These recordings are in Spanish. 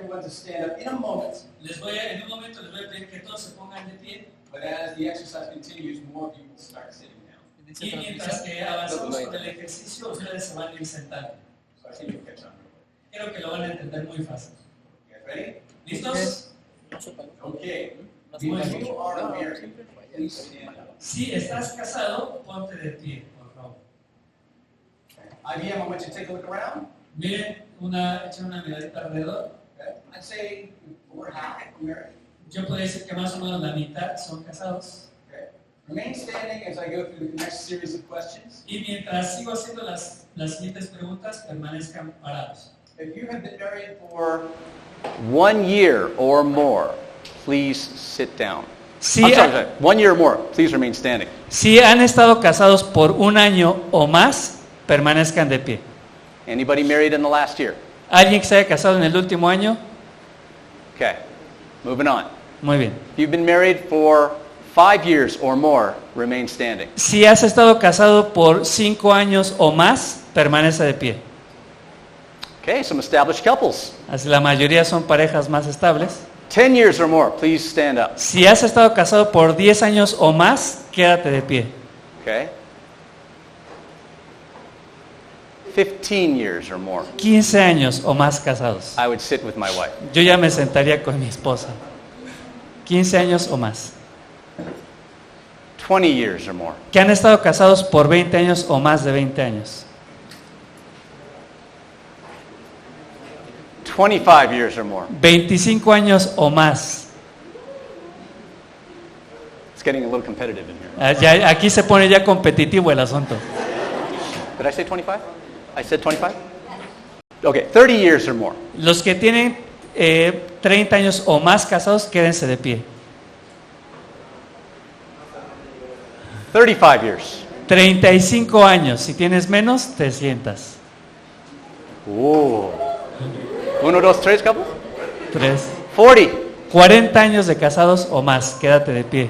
everyone to stand up in a moment. En un momento les voy a pedir que todos se pongan de pie. But as the exercise continues, more people start sitting down. Y mientras que avanzamos con el ejercicio, ustedes se van a ir sentando. So I think you'll catch on real quick. Creo que lo van a entender muy fácil. You guys ready? ¿Listos? Okay. If you are married, please stand up. Si estás casado, ponte de pie, por favor. IBM, I want you to take a look around. Miren, echen una miradita alrededor. Okay. I'd say over half are married. Yo podría decir que más o menos la mitad son casados. Okay. Remain standing as I go through the next series of questions. Y mientras sigo haciendo las siguientes preguntas, permanezcan parados. If you have been married for 1 year or more, please sit down. Si, I'm sorry, 1 year or more, please remain standing. Si han estado casados por 1 año o más, permanezcan de pie. Anybody married in the last year? ¿Alguien que se haya casado en el último año? Okay, moving on. Muy bien. If you've been married for 5 years or more, remain standing. Si has estado casado por 5 años o más, permanece de pie. Okay, some established couples. Así la mayoría son parejas más estables. 10 years or more, please stand up. Si has estado casado por 10 años o más, quédate de pie. Okay. 15 years or more, 15 años o más casados. I would sit with my wife. Yo ya me sentaría con mi esposa. 15 años o más. 20 years or more, Que han estado casados por 20 años o más de 20 años. 25 years or more. 25 años o más. It's getting a little competitive in here. Ya, aquí se pone ya competitivo el asunto. Did I say 25? I said 25? Okay, 30 years or more. Los que tienen 30 años o más casados, quédense de pie. 35 years. 35 años. Si tienes menos, te sientas. Whoa. 1, 2, 3, couple? 3. 40. 40 años de casados o más, quédate de pie.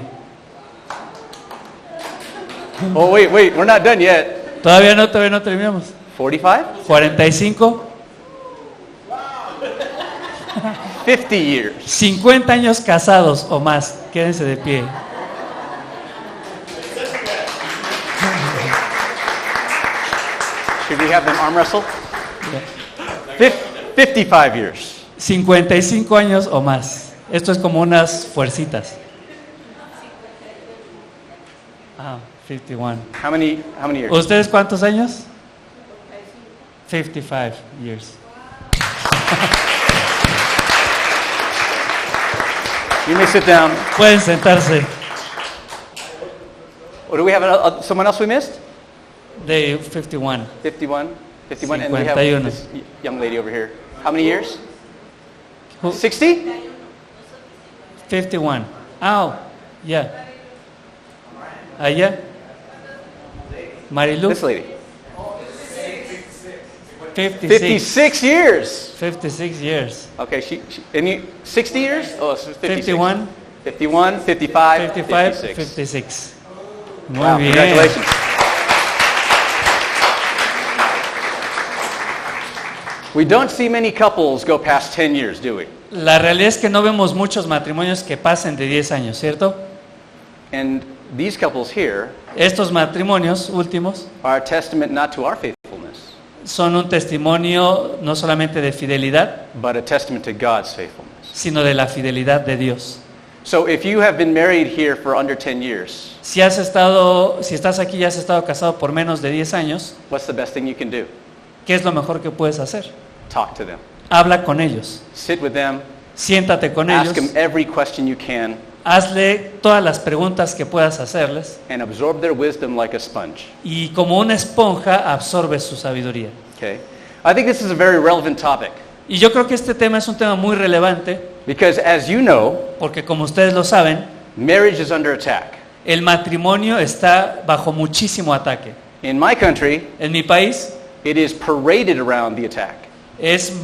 Oh, wait, we're not done yet. Todavía no terminamos. 45? 45. 50 years. 50 años casados o más, quédense de pie. Should we have them arm wrestle? 55 years. 55 años o más. Esto es como unas fuercitas. 51. How many years? ¿Ustedes cuántos años? 55 years. You may sit down. Pueden sentarse. Or do we have someone else we missed? De 51. 51? 51? And we 51. have this young lady over here. How many years? 60? 51. Oh, yeah. Allá. Marilu. This lady. 56. 56 years. 56 years. Okay, and you, 60 years? Oh, so 56. 51. 51, 55, 55, 56. 56. Muy Wow, bien. congratulations. We don't see many couples go past 10 years, do we? La realidad es que no vemos muchos matrimonios que pasen de 10 años, ¿cierto? And these couples here Estos matrimonios últimos are a testament not to our faithfulness, son un testimonio no solamente de fidelidad, but a testament to God's faithfulness. sino de la fidelidad de Dios. So if you have been married here for under 10 years, Si estás aquí y has estado casado por menos de 10 años, what's the best thing you can do? ¿qué es lo mejor que puedes hacer? Talk to them. Habla con ellos, Sit with them. siéntate con Ask ellos, them every question you can hazle todas las preguntas que puedas hacerles and absorb their wisdom like a sponge. y como una esponja absorbe su sabiduría. Okay? I think this is a very relevant topic Y yo creo que este tema es un tema muy relevante because, as you know, porque como ustedes lo saben, marriage is under attack. el matrimonio está bajo muchísimo ataque. In my country, En mi país it is paraded around the attack.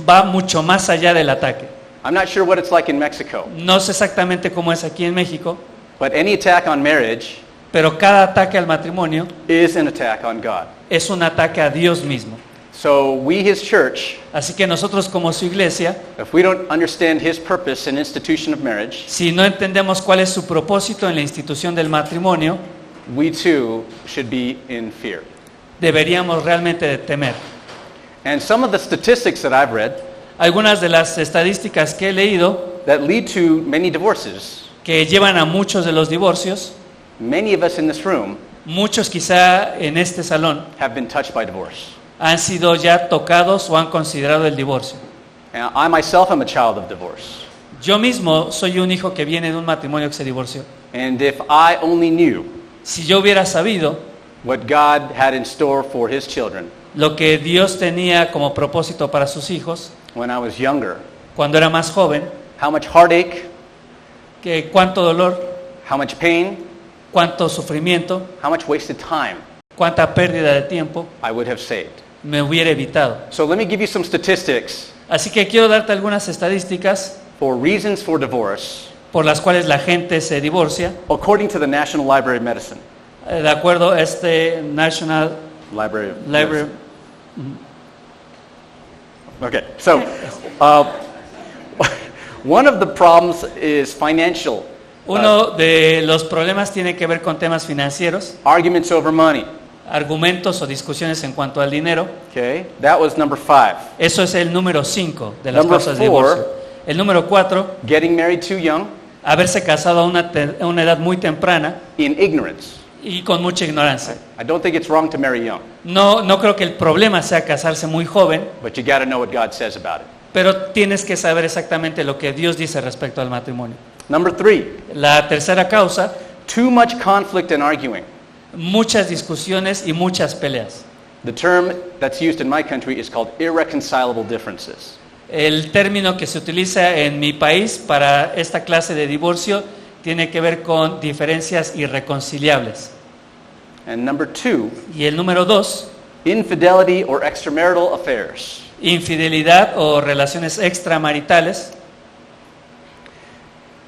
va mucho más allá del ataque. I'm not sure what it's like in Mexico, No sé exactamente cómo es aquí en México, but any attack on marriage pero cada ataque al matrimonio is an attack on God. es un ataque a Dios mismo. So we, his church, Así que nosotros como su iglesia, if we don't understand his purpose and institution of marriage, si no entendemos cuál es su propósito en la institución del matrimonio, we too should be in fear. deberíamos realmente de temer. And some of the statistics that I've read Algunas de las estadísticas que he leído that lead to many divorces, que llevan a muchos de los divorcios, many of us in this room muchos quizá en este salón have been touched by divorce. han sido ya tocados o han considerado el divorcio. And I myself am a child of divorce. Yo mismo soy un hijo que viene de un matrimonio que se divorció. And if I only knew Si yo hubiera sabido what God had in store for his children lo que Dios tenía como propósito para sus hijos when I was younger, cuando era más joven, how much heartache, que cuánto dolor, how much pain, cuánto sufrimiento, how much wasted time cuánta pérdida de tiempo I would have saved. me hubiera evitado. So let me give you some statistics Así que quiero darte algunas estadísticas for reasons for divorce por las cuales la gente se divorcia, according to the National Library of Medicine. de acuerdo a este National Library of Library. Medicine. Okay, so one of the problems is financial. Uno de los problemas tiene que ver con temas financieros, Arguments over money. argumentos o discusiones en cuanto al dinero. Okay, that was number 5. Eso es el número 5 de las Number causas de 4. divorcio. El número 4, Getting married too young haberse casado a a una edad muy temprana in ignorance. y con mucha ignorancia. I don't think it's wrong to marry young, No creo que el problema sea casarse muy joven, but you got to know what God says about it. pero tienes que saber exactamente lo que Dios dice respecto al matrimonio. Number 3, La tercera causa, too much conflict and arguing. muchas discusiones y muchas peleas. The term that's used in my country is called irreconcilable differences. El término que se utiliza en mi país para esta clase de divorcio tiene que ver con diferencias irreconciliables. And number 2, Y el número 2, infidelity or extramarital affairs. infidelidad o relaciones extramaritales.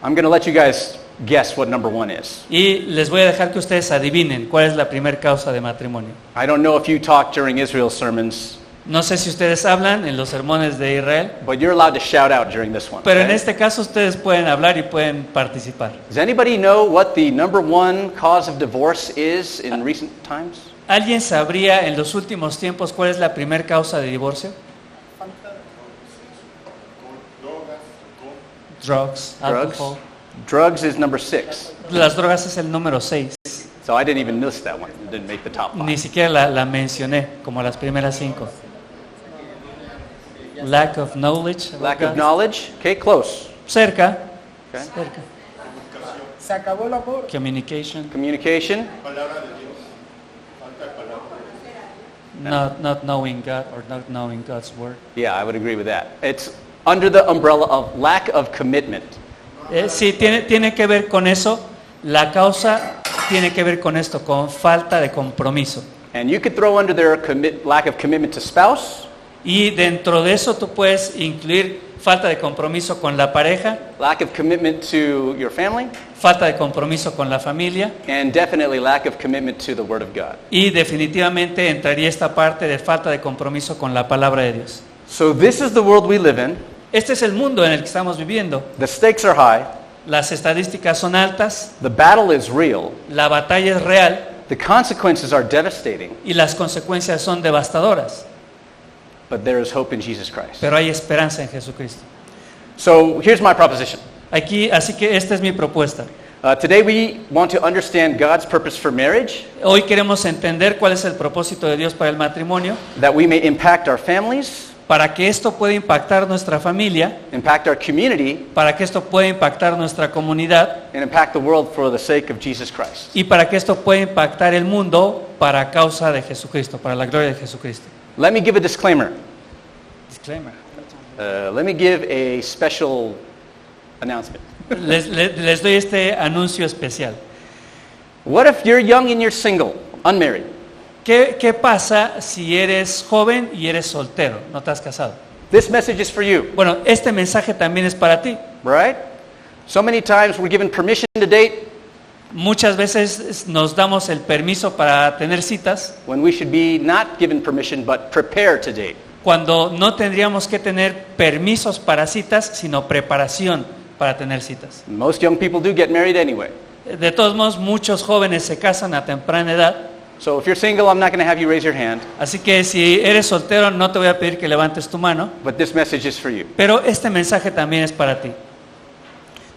I'm going to let you guys guess what number 1 is. Y les voy a dejar que ustedes adivinen cuál es la primera causa de matrimonio. I don't know if you talk during Israel sermons, No sé si ustedes hablan en los sermones de Israel, but you're allowed to shout out during this one. pero en okay? este caso ustedes pueden hablar y pueden participar. Does anybody know what the number 1 cause of divorce is in recent times? ¿Alguien sabría en los últimos tiempos cuál es la primera causa de divorcio? Drugs, alcohol. Drugs is number 6. Las drogas es el número 6. So I didn't even list that one. It didn't make the top 5. Ni siquiera la mencioné como las primeras 5. Lack of knowledge. Lack of knowledge. Okay, close. Cerca. Okay. Cerca. Se acabó el amor. Communication. Communication. Not knowing God or not knowing God's word. Yeah, I would agree with that. It's under the umbrella of lack of commitment. Sí, tiene que ver con eso. La causa tiene que ver con esto, con falta de compromiso. And you could throw under there lack of commitment to spouse, Y dentro de eso tú puedes incluir falta de compromiso con la pareja, lack of commitment to your family, falta de compromiso con la familia and definitely lack of commitment to the Word of God. y definitivamente entraría esta parte de falta de compromiso con la palabra de Dios. So this is the world we live in. Este es el mundo en el que estamos viviendo. The stakes are high. Las estadísticas son altas, The battle is real. la batalla es real The consequences are devastating. y las consecuencias son devastadoras, But there is hope in Jesus Christ. pero hay esperanza en Jesucristo. So here's my proposition. Así que esta es mi propuesta. Today we want to understand God's purpose for marriage, Hoy queremos entender cuál es el propósito de Dios para el matrimonio, that we may impact our families, para que esto pueda impactar nuestra familia, impact our community, para que esto pueda impactar nuestra comunidad and impact the world for the sake of Jesus Christ. y para que esto pueda impactar el mundo para causa de Jesucristo, para la gloria de Jesucristo. Let me give a disclaimer. Disclaimer. Let me give a special announcement. Les doy este anuncio especial. What if you're young and you're single, unmarried? ¿Qué pasa si eres joven y eres soltero, no te has casado? This message is for you, Bueno, este mensaje también es para ti. right? So many times we're given permission to date, Muchas veces nos damos el permiso para tener citas when we should be not given permission but prepare to date. cuando no tendríamos que tener permisos para citas, sino preparación para tener citas. Most young people do get married anyway. De todos modos, muchos jóvenes se casan a temprana edad, So if you're single, I'm not going to have you raise your hand, así que si eres soltero no te voy a pedir que levantes tu mano, but this message is for you. pero este mensaje también es para ti.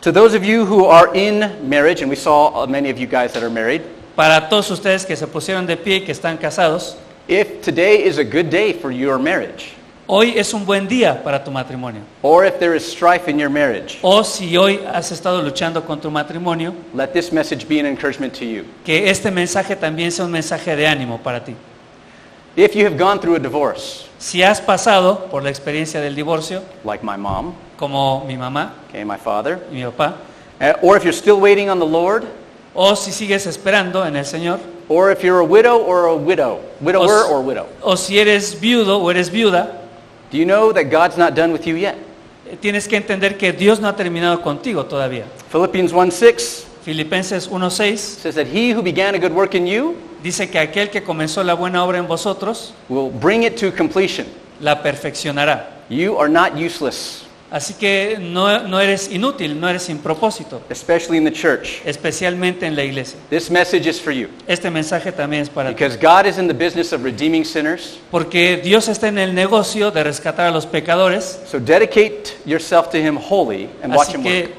To those of you who are in marriage, and we saw many of you guys that are married, Para todos ustedes que se pusieron de pie y que están casados, if today is a good day for your marriage, hoy es un buen día para tu matrimonio. or if there is strife in your marriage, O si hoy has estado luchando con tu matrimonio, let this message be an encouragement to you. que este mensaje también sea un mensaje de ánimo para ti. If you have gone through a divorce, Si has pasado por la experiencia del divorcio, like my mom, como mi mamá okay, my father, y mi papá, or if you're still waiting on the Lord, o si sigues esperando en el Señor, or if you're a widow or a widow, widower or widow, o si eres viudo o eres viuda, do you know that God's not done with you yet? tienes que entender que Dios no ha terminado contigo todavía. Philippians 1:6 Filipenses 1:6 says that he who began a good work in you dice que aquel que comenzó la buena obra en vosotros, will bring it to completion. la perfeccionará. You are not useless, Así que no eres inútil, no eres sin propósito, especially in the church. especialmente en la iglesia. This message is for you Este mensaje también es para ti. because God is in the business of redeeming sinners. Porque Dios está en el negocio de rescatar a los pecadores, So dedicate yourself to him wholly and watch así him que work.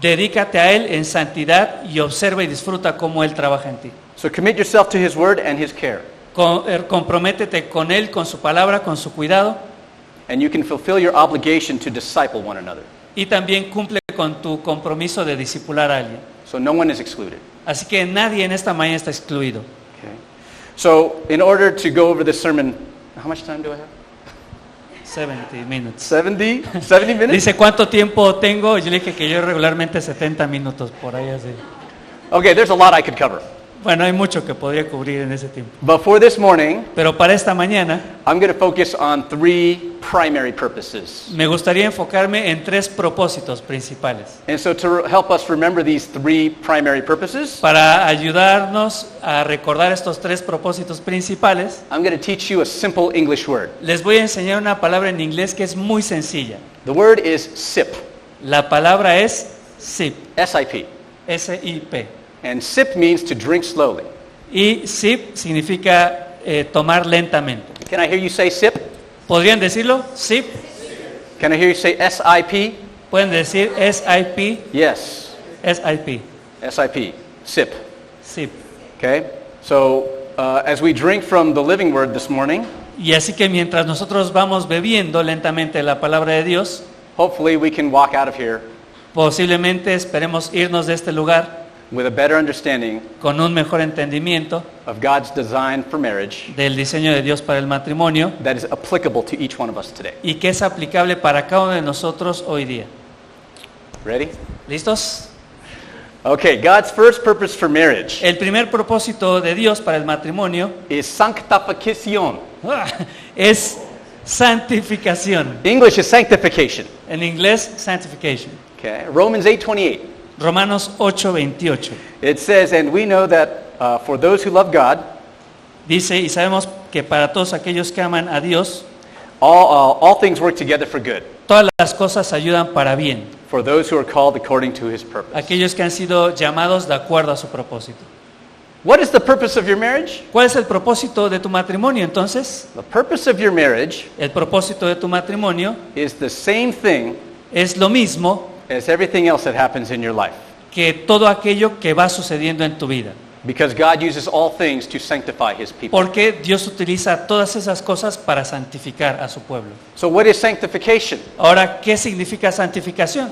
dedícate a Él en santidad y observa y disfruta cómo Él trabaja en ti. So commit yourself to his word and his care, Comprométete con Él, con su palabra, con su cuidado, and you can fulfill your obligation to disciple one another. y también cumple con tu compromiso de discipular a alguien. So no one is excluded. Así que nadie en esta mañana está excluido. Okay. So in order to go over this sermon, how much time do I have? 70 minutes. 70 minutes? Dice, ¿cuánto tiempo tengo? Yo le dije que yo regularmente 70 minutos, por ahí así. Okay, there's a lot I could cover. Bueno, hay mucho que podría cubrir en ese tiempo. But for this morning, Pero para esta mañana I'm going to focus on three primary purposes. me gustaría enfocarme en tres propósitos principales. And so to help us remember these three primary purposes, Para ayudarnos a recordar estos tres propósitos principales, I'm going to teach you a simple English word. les voy a enseñar una palabra en inglés que es muy sencilla. The word is sip, La palabra es sip, S-I-P. S-I-P. And sip means to drink slowly. Y sip significa tomar lentamente. Can I hear you say sip? ¿Podrían decirlo? Sip. Can I hear you say S-I-P? Pueden decir S-I-P, Yes, S-I-P, S-I-P, sip. sip. Okay? So as we drink from the living word this morning, Y así que mientras nosotros vamos bebiendo lentamente la palabra de Dios, hopefully we can walk out of here posiblemente esperemos irnos de este lugar with a better understanding con un mejor entendimiento of God's design for marriage del diseño de Dios para el matrimonio that is applicable to each one of us today. y que es aplicable para cada uno de nosotros hoy día. Ready? ¿Listos? Okay, God's first purpose for marriage El primer propósito de Dios para el matrimonio is sanctification. es santificación. English is sanctification. En inglés, sanctification. Okay, Romans 8:28. Romanos 8:28. It says, and we know that for those who love God, Dice, y sabemos que para todos aquellos que aman a Dios, all things work together for good, todas las cosas ayudan para bien. for those who are called according to his purpose. Aquellos que han sido llamados de acuerdo a su propósito. What is the purpose of your marriage? ¿Cuál es el propósito de tu matrimonio entonces? The purpose of your marriage El propósito de tu matrimonio is the same thing es lo mismo as everything else that happens in your life. que todo aquello que va sucediendo en tu vida. Because God uses all things to sanctify his people. Porque Dios utiliza todas esas cosas para santificar a su pueblo. So what is sanctification? Ahora, ¿qué significa santificación?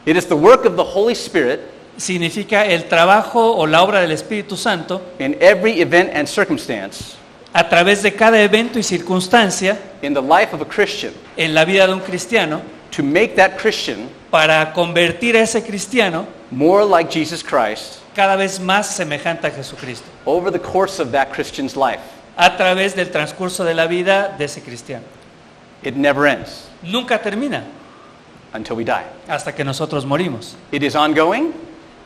It is the work of the Holy Spirit Significa el trabajo o la obra del Espíritu Santo in every event and circumstance a través de cada evento y circunstancia in the life of a Christian en la vida de un cristiano to make that Christian para convertir a ese cristiano more like Jesus Christ cada vez más semejante a Jesucristo over the course of that Christian's life. a través del transcurso de la vida de ese cristiano. It never ends Nunca termina until we die. hasta que nosotros morimos. It is ongoing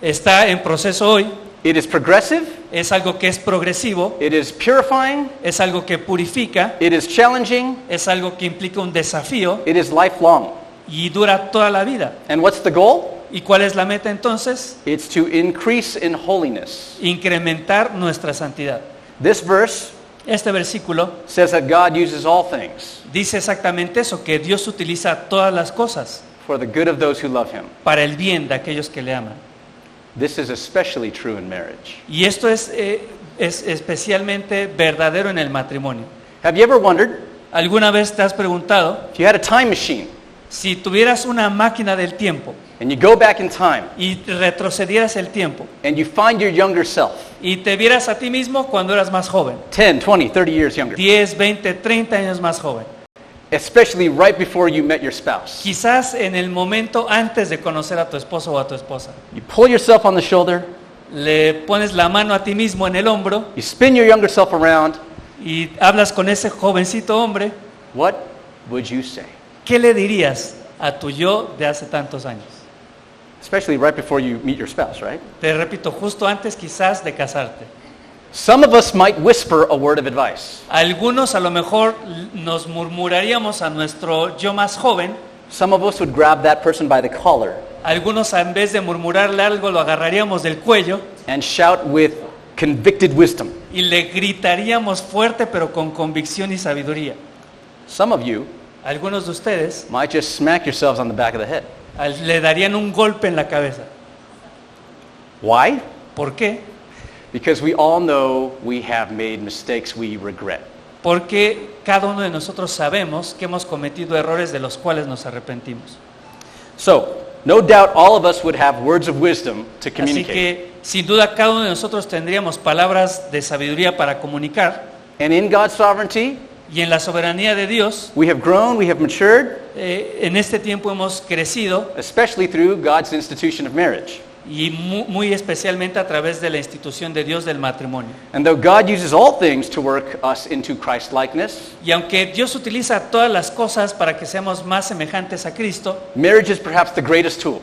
está en proceso hoy, It is progressive. es algo que es progresivo, It is purifying. es algo que purifica, It is challenging. es algo que implica un desafío It is lifelong. y dura toda la vida. And what's the goal? ¿Y cuál es la meta entonces? It's to increase in holiness. Incrementar nuestra santidad. This verse Este versículo says that God uses all things dice exactamente eso, que Dios utiliza todas las cosas for the good of those who love him. para el bien de aquellos que le aman. This is especially true in marriage. Y esto es especialmente verdadero en el matrimonio. Have you ever wondered ¿Alguna vez te has preguntado if you had a time machine si tuvieras una máquina del tiempo and you go back in time y retrocedieras el tiempo and you find your younger self, y te vieras a ti mismo cuando eras más joven, 10, 20, 30 years younger, 10, 20, 30 años más joven, especially right before you met your spouse? quizás en el momento antes de conocer a tu esposo o a tu esposa, You pull yourself on the shoulder, le pones la mano a ti mismo en el hombro you spin your younger self around. y hablas con ese jovencito hombre, What would you say? ¿qué le dirías a tu yo de hace tantos años? Especially right before you meet your spouse, right? Te repito, justo antes quizás de casarte. Some of us might whisper a word of advice. Algunos a lo mejor nos murmuraríamos a nuestro yo más joven, Some of us would grab that person by the collar algunos en vez de murmurarle algo lo agarraríamos del cuello and shout with convicted wisdom. y le gritaríamos fuerte pero con convicción y sabiduría. Some of you Algunos de ustedes might just smack yourselves on the back of the head. le darían un golpe en la cabeza. Why? ¿Por qué? Because we all know we have made mistakes we regret. Porque cada uno de nosotros sabemos que hemos cometido errores de los cuales nos arrepentimos. So, no doubt all of us would have words of wisdom to Así communicate. que sin duda cada uno de nosotros tendríamos palabras de sabiduría para comunicar And in God's sovereignty, y en la soberanía de Dios we have grown, we have matured, en este tiempo hemos crecido especially through God's institution of marriage. y muy especialmente a través de la institución de Dios del matrimonio. And though God uses all things to work us into Christ-likeness, Y aunque Dios utiliza todas las cosas para que seamos más semejantes a Cristo, marriage is perhaps the greatest tool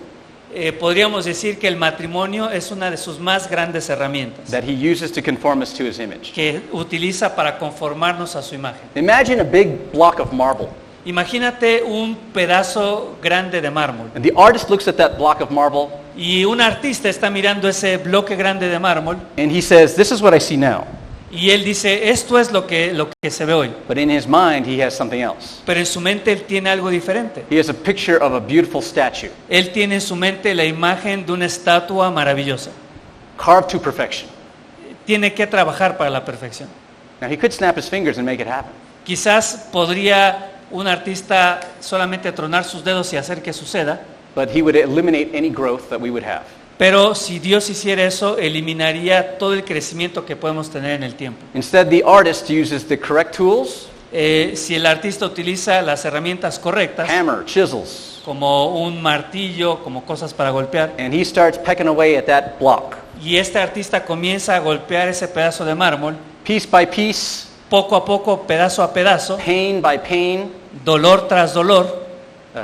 podríamos decir que el matrimonio es una de sus más grandes herramientas that He uses to conform us to His image. que utiliza para conformarnos a su imagen. Imagine a big block of marble, Imagínate un pedazo grande de mármol and the artist looks at that block of marble, y un artista está mirando ese bloque grande de mármol and he says, "This is what I see now." y él dice, esto es lo que se ve hoy. But in his mind, he has something else. Pero en su mente él tiene algo diferente. He has a picture of a beautiful statue, Él tiene en su mente la imagen de una estatua maravillosa. carved to perfection. Tiene que trabajar para la perfección. Now, he could snap his fingers and make it happen. Quizás podría un artista solamente tronar sus dedos y hacer que suceda, But he would eliminate any growth that we would have. pero si Dios hiciera eso, eliminaría todo el crecimiento que podemos tener en el tiempo. Instead, the artist uses the correct tools, Si el artista utiliza las herramientas correctas, hammer, chisels, como un martillo, como cosas para golpear, and he starts pecking away at that block. y este artista comienza a golpear ese pedazo de mármol, Piece by piece, poco a poco, pedazo a pedazo, pain by pain, dolor tras dolor,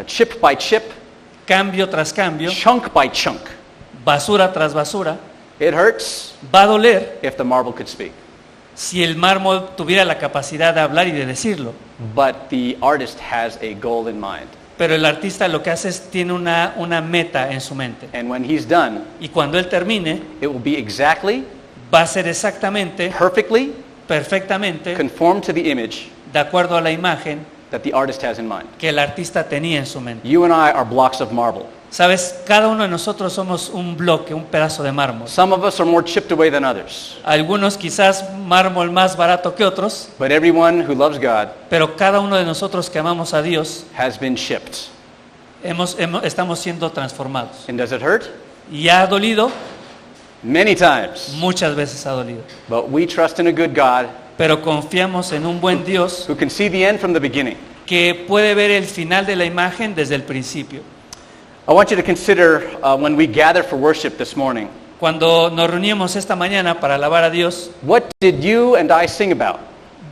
chip by chip, cambio tras cambio, chunk by chunk. basura tras basura, It hurts va a doler if the marble could speak. si el mármol tuviera la capacidad de hablar y de decirlo. But the artist has a goal in mind. Pero el artista lo que hace es tiene una meta en su mente. And when he's done, Y cuando él termine, it will be exactly, va a ser exactamente, perfectly perfectamente, conformed to the image de acuerdo a la imagen that the artist has in mind. que el artista tenía en su mente. You and I are blocks of marble. Sabes, cada uno de nosotros somos un bloque, un pedazo de mármol. Some of us are more chipped away than others. Algunos quizás mármol más barato que otros, But everyone who loves God pero cada uno de nosotros que amamos a Dios has been chipped. estamos siendo transformados. And does it hurt? Y ha dolido, Many times. muchas veces ha dolido. But we trust in a good God Pero confiamos en un buen Dios who can see the end from the beginning. que puede ver el final de la imagen desde el principio. I want you to consider when we gather for worship this morning, Cuando nos reuníamos esta mañana para alabar a Dios, what did you and I sing about?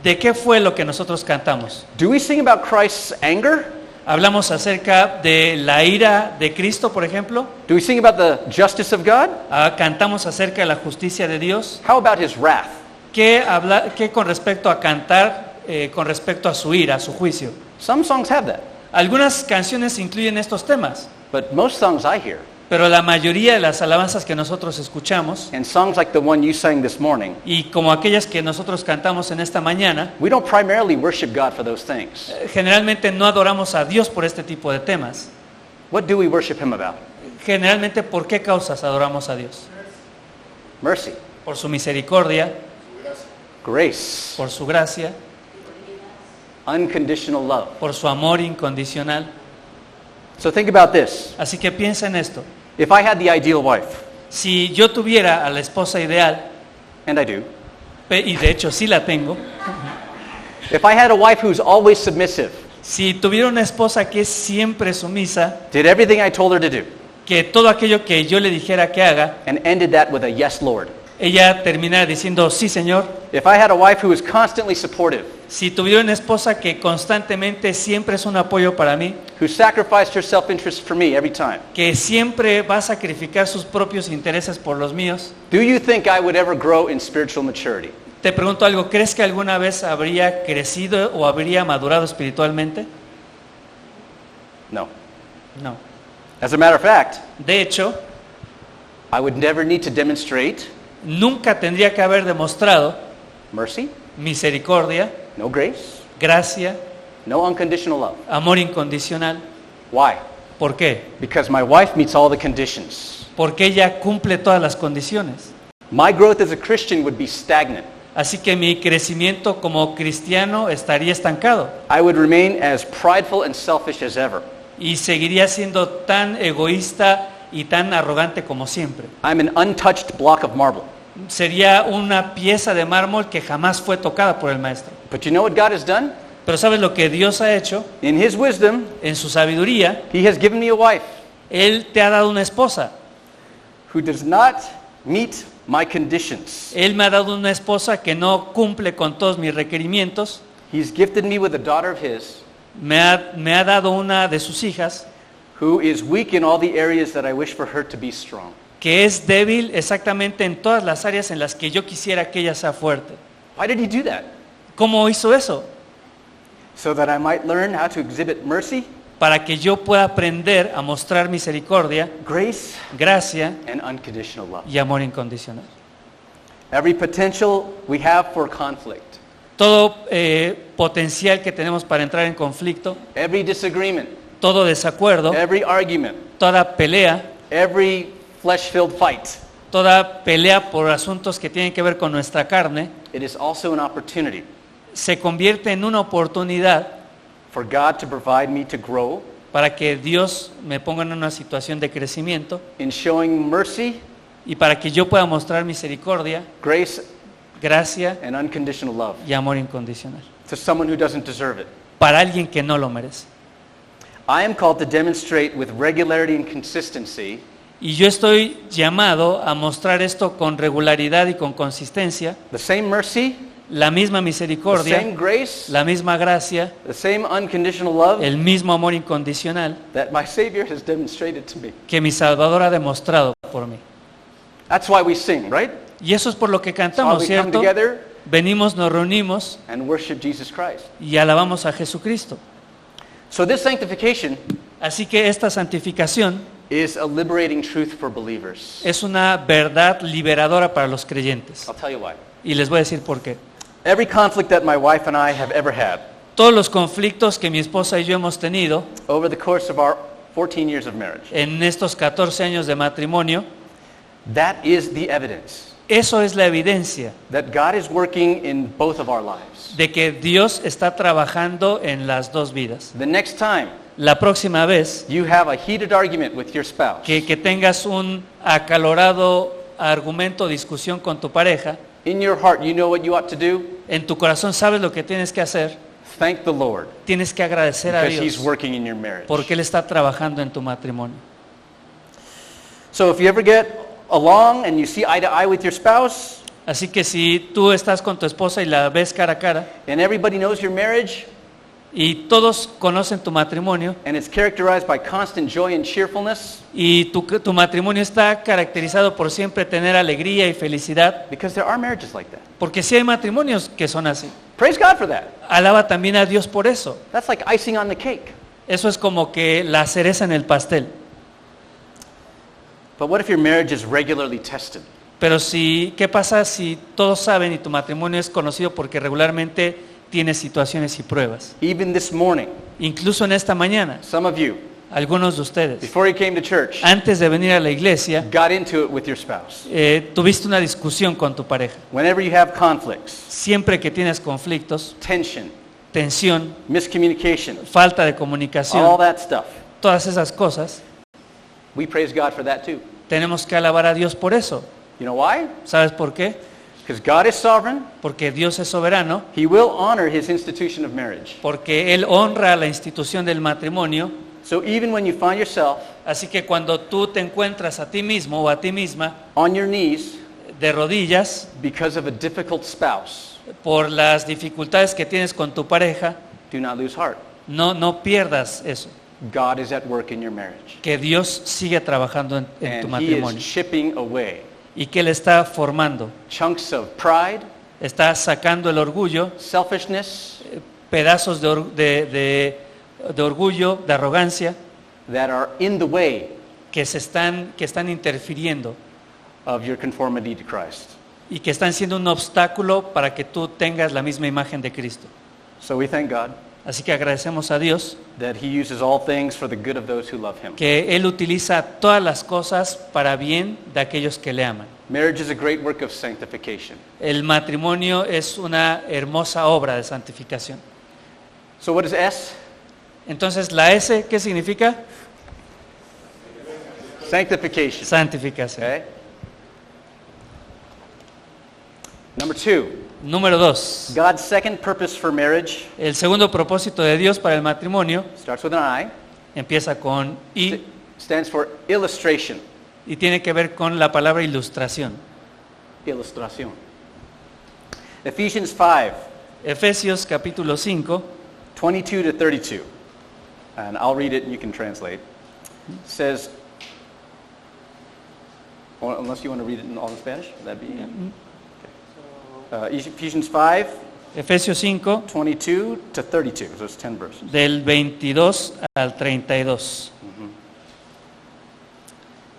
¿de qué fue lo que nosotros cantamos? Do we sing about Christ's anger? Hablamos acerca de la ira de Cristo, por ejemplo. Do we sing about the justice of God? Cantamos acerca de la justicia de Dios. How about his wrath? ¿Qué con respecto a cantar, con respecto a su ira, a su juicio? Some songs have that, Algunas canciones incluyen estos temas, but most songs I hear, pero la mayoría de las alabanzas que nosotros escuchamos, and songs like the one you sang this morning, y como aquellas que nosotros cantamos en esta mañana, we don't primarily worship God for those things. generalmente no adoramos a Dios por este tipo de temas. What do we worship him about? Generalmente, ¿por qué causas adoramos a Dios? Mercy, Por su misericordia, grace, por su gracia, unconditional love. por su amor incondicional. So think about this. Así que piensa en esto. If I had the ideal wife, Si yo tuviera a la esposa ideal, and I do, y de hecho sí la tengo, if I had a wife who's always submissive, si tuviera una esposa que es siempre sumisa, did everything I told her to do, que todo aquello que yo le dijera que haga, and ended that with a yes, Lord. ella terminara diciendo, sí, Señor. If I had a wife who was constantly supportive, Si tuviera una esposa que constantemente siempre es un apoyo para mí, who sacrificed her self-interest for me every time, que siempre va a sacrificar sus propios intereses por los míos, do you think I would ever grow in spiritual maturity? te pregunto algo, ¿crees que alguna vez habría crecido o habría madurado espiritualmente? No. No. As a matter of fact, De hecho, I would never need to demonstrate nunca tendría que haber demostrado mercy, misericordia, no grace, gracia, no unconditional love. amor incondicional. Why? ¿Por qué? Because my wife meets all the conditions. Porque ella cumple todas las condiciones. My growth as a Christian would be stagnant. Así que mi crecimiento como cristiano estaría estancado I would remain as prideful and selfish as ever. y seguiría siendo tan egoísta y tan arrogante como siempre. I'm an untouched block of marble. Sería una pieza de mármol que jamás fue tocada por el maestro. But you know what God has done? Pero ¿sabes lo que Dios ha hecho? In His wisdom, En su sabiduría, He has given me a wife Él te ha dado una esposa. who does not meet my conditions. Él me ha dado una esposa que no cumple con todos mis requerimientos. He's gifted me with a daughter of His Me ha dado una de sus hijas who is weak in all the areas that I wish for her to be strong. que es débil exactamente en todas las áreas en las que yo quisiera que ella sea fuerte. Why did He do that? ¿Cómo hizo eso? So that I might learn how to exhibit mercy, Para que yo pueda aprender a mostrar misericordia, grace, gracia and unconditional love. y amor incondicional. Every potential we have for conflict, Todo potencial que tenemos para entrar en conflicto, every disagreement, todo desacuerdo, every argument, toda pelea, every flesh-filled fight, toda pelea por asuntos que tienen que ver con nuestra carne, it is also an opportunity se convierte en una oportunidad for God to provide me to grow para que Dios me ponga en una situación de crecimiento in showing mercy, y para que yo pueda mostrar misericordia, grace, gracia and unconditional love y amor incondicional to someone who doesn't deserve it. para alguien que no lo merece. I am called to demonstrate with regularity and consistency Y yo estoy llamado a mostrar esto con regularidad y con consistencia, the same mercy, la misma the misericordia, same grace, la misma gracia, the same unconditional love el mismo amor incondicional that my Savior has demonstrated to me. que mi Salvador ha demostrado por mí. That's why we sing, right? Y eso es por lo que That's why cantamos, we come ¿cierto? together Venimos, nos reunimos and worship Jesus Christ. y alabamos a Jesucristo. So this sanctification Así que esta santificación is a liberating truth for believers. es una verdad liberadora para los creyentes. I'll tell you why. Y les voy a decir por qué. Every conflict that my wife and I have ever had Todos los conflictos que mi esposa y yo hemos tenido over the course of our 14 years of marriage, en estos 14 años de matrimonio, that is the evidence eso es la evidencia that God is working in both of our lives. de que Dios está trabajando en las dos vidas. The next time La próxima vez you have a heated argument with your spouse, que tengas un acalorado argumento o discusión con tu pareja, in your heart you know what you ought to do? en tu corazón sabes lo que tienes que hacer, Thank the Lord tienes que agradecer a because He's Dios working in your marriage. porque Él está trabajando en tu matrimonio. So if you ever get along and you see eye to eye with your spouse Así que si tú estás con tu esposa y la ves cara a cara and everybody knows your marriage, Y todos conocen tu matrimonio. and it's characterized by constant joy and cheerfulness Y tu matrimonio está caracterizado por siempre tener alegría y felicidad. because there are marriages like that. Porque sí hay matrimonios que son así. Praise God for that. Alaba también a Dios por eso. That's like icing on the cake. Eso es como que la cereza en el pastel. But what if your marriage is regularly tested? Pero ¿qué pasa si todos saben y tu matrimonio es conocido porque regularmente tiene situaciones y pruebas? Even this morning, Incluso en esta mañana, some of you, algunos de ustedes, before you came to church, antes de venir a la iglesia, got into it with your spouse. tuviste una discusión con tu pareja. Whenever you have conflicts, Siempre que tienes conflictos, tension, tensión, miscommunication, falta de all comunicación, that stuff, todas esas cosas, we praise God for that too. tenemos que alabar a Dios por eso. You know why? ¿Sabes por qué? Because God is sovereign. Porque Dios es soberano, He will honor His institution of marriage. porque Él honra la institución del matrimonio. So even when you find yourself Así que cuando tú te encuentras a ti mismo o a ti misma on your knees de rodillas because of a difficult spouse, por las dificultades que tienes con tu pareja, do not lose heart. no pierdas eso. God is at work in your marriage. Que Dios sigue trabajando en tu And He is matrimonio chipping away y que Él está formando, chunks of pride, está sacando el orgullo, selfishness pedazos de orgullo, de arrogancia, that are in the way que están interfiriendo of your conformity to Christ. y que están siendo un obstáculo para que tú tengas la misma imagen de Cristo. So we thank God Así que agradecemos a Dios that He uses all things for the good of those who love Him. que Él utiliza todas las cosas para bien de aquellos que le aman. Marriage is a great work of sanctification. El matrimonio es una hermosa obra de santificación. So what is S? Entonces, la S, ¿qué significa? Sanctification. Santificación. Okay? Number 2, Número 2. God's second purpose for marriage El segundo propósito de Dios para el matrimonio starts with an I, empieza con I stands for illustration. y tiene que ver con la palabra ilustración. Ilustración. Ephesians 5, Efesios capítulo 5, 22 to 32. And I'll read it and you can translate. It says, or unless you want to read it in all in Spanish, that'd be. Ephesians 5, Efesios 5, 22 to 32. So it's 10 verses. del 22 al 32.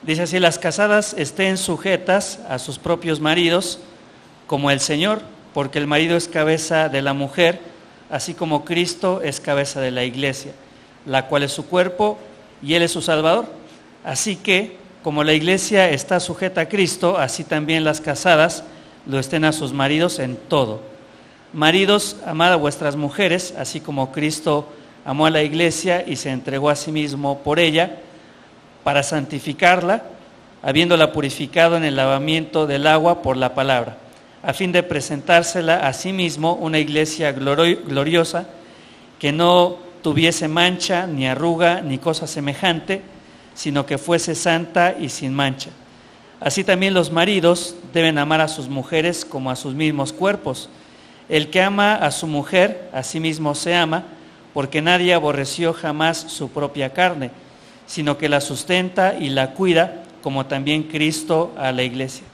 Dice así: las casadas estén sujetas a sus propios maridos como el Señor, porque el marido es cabeza de la mujer, así como Cristo es cabeza de la iglesia, la cual es su cuerpo y Él es su Salvador. Así que, como la iglesia está sujeta a Cristo, así también las casadas lo estén a sus maridos en todo. Maridos, amad a vuestras mujeres, así como Cristo amó a la iglesia y se entregó a sí mismo por ella, para santificarla, habiéndola purificado en el lavamiento del agua por la palabra, a fin de presentársela a sí mismo una iglesia gloriosa, que no tuviese mancha, ni arruga, ni cosa semejante, sino que fuese santa y sin mancha. Así también los maridos deben amar a sus mujeres como a sus mismos cuerpos. El que ama a su mujer, a sí mismo se ama, porque nadie aborreció jamás su propia carne, sino que la sustenta y la cuida, como también Cristo a la iglesia.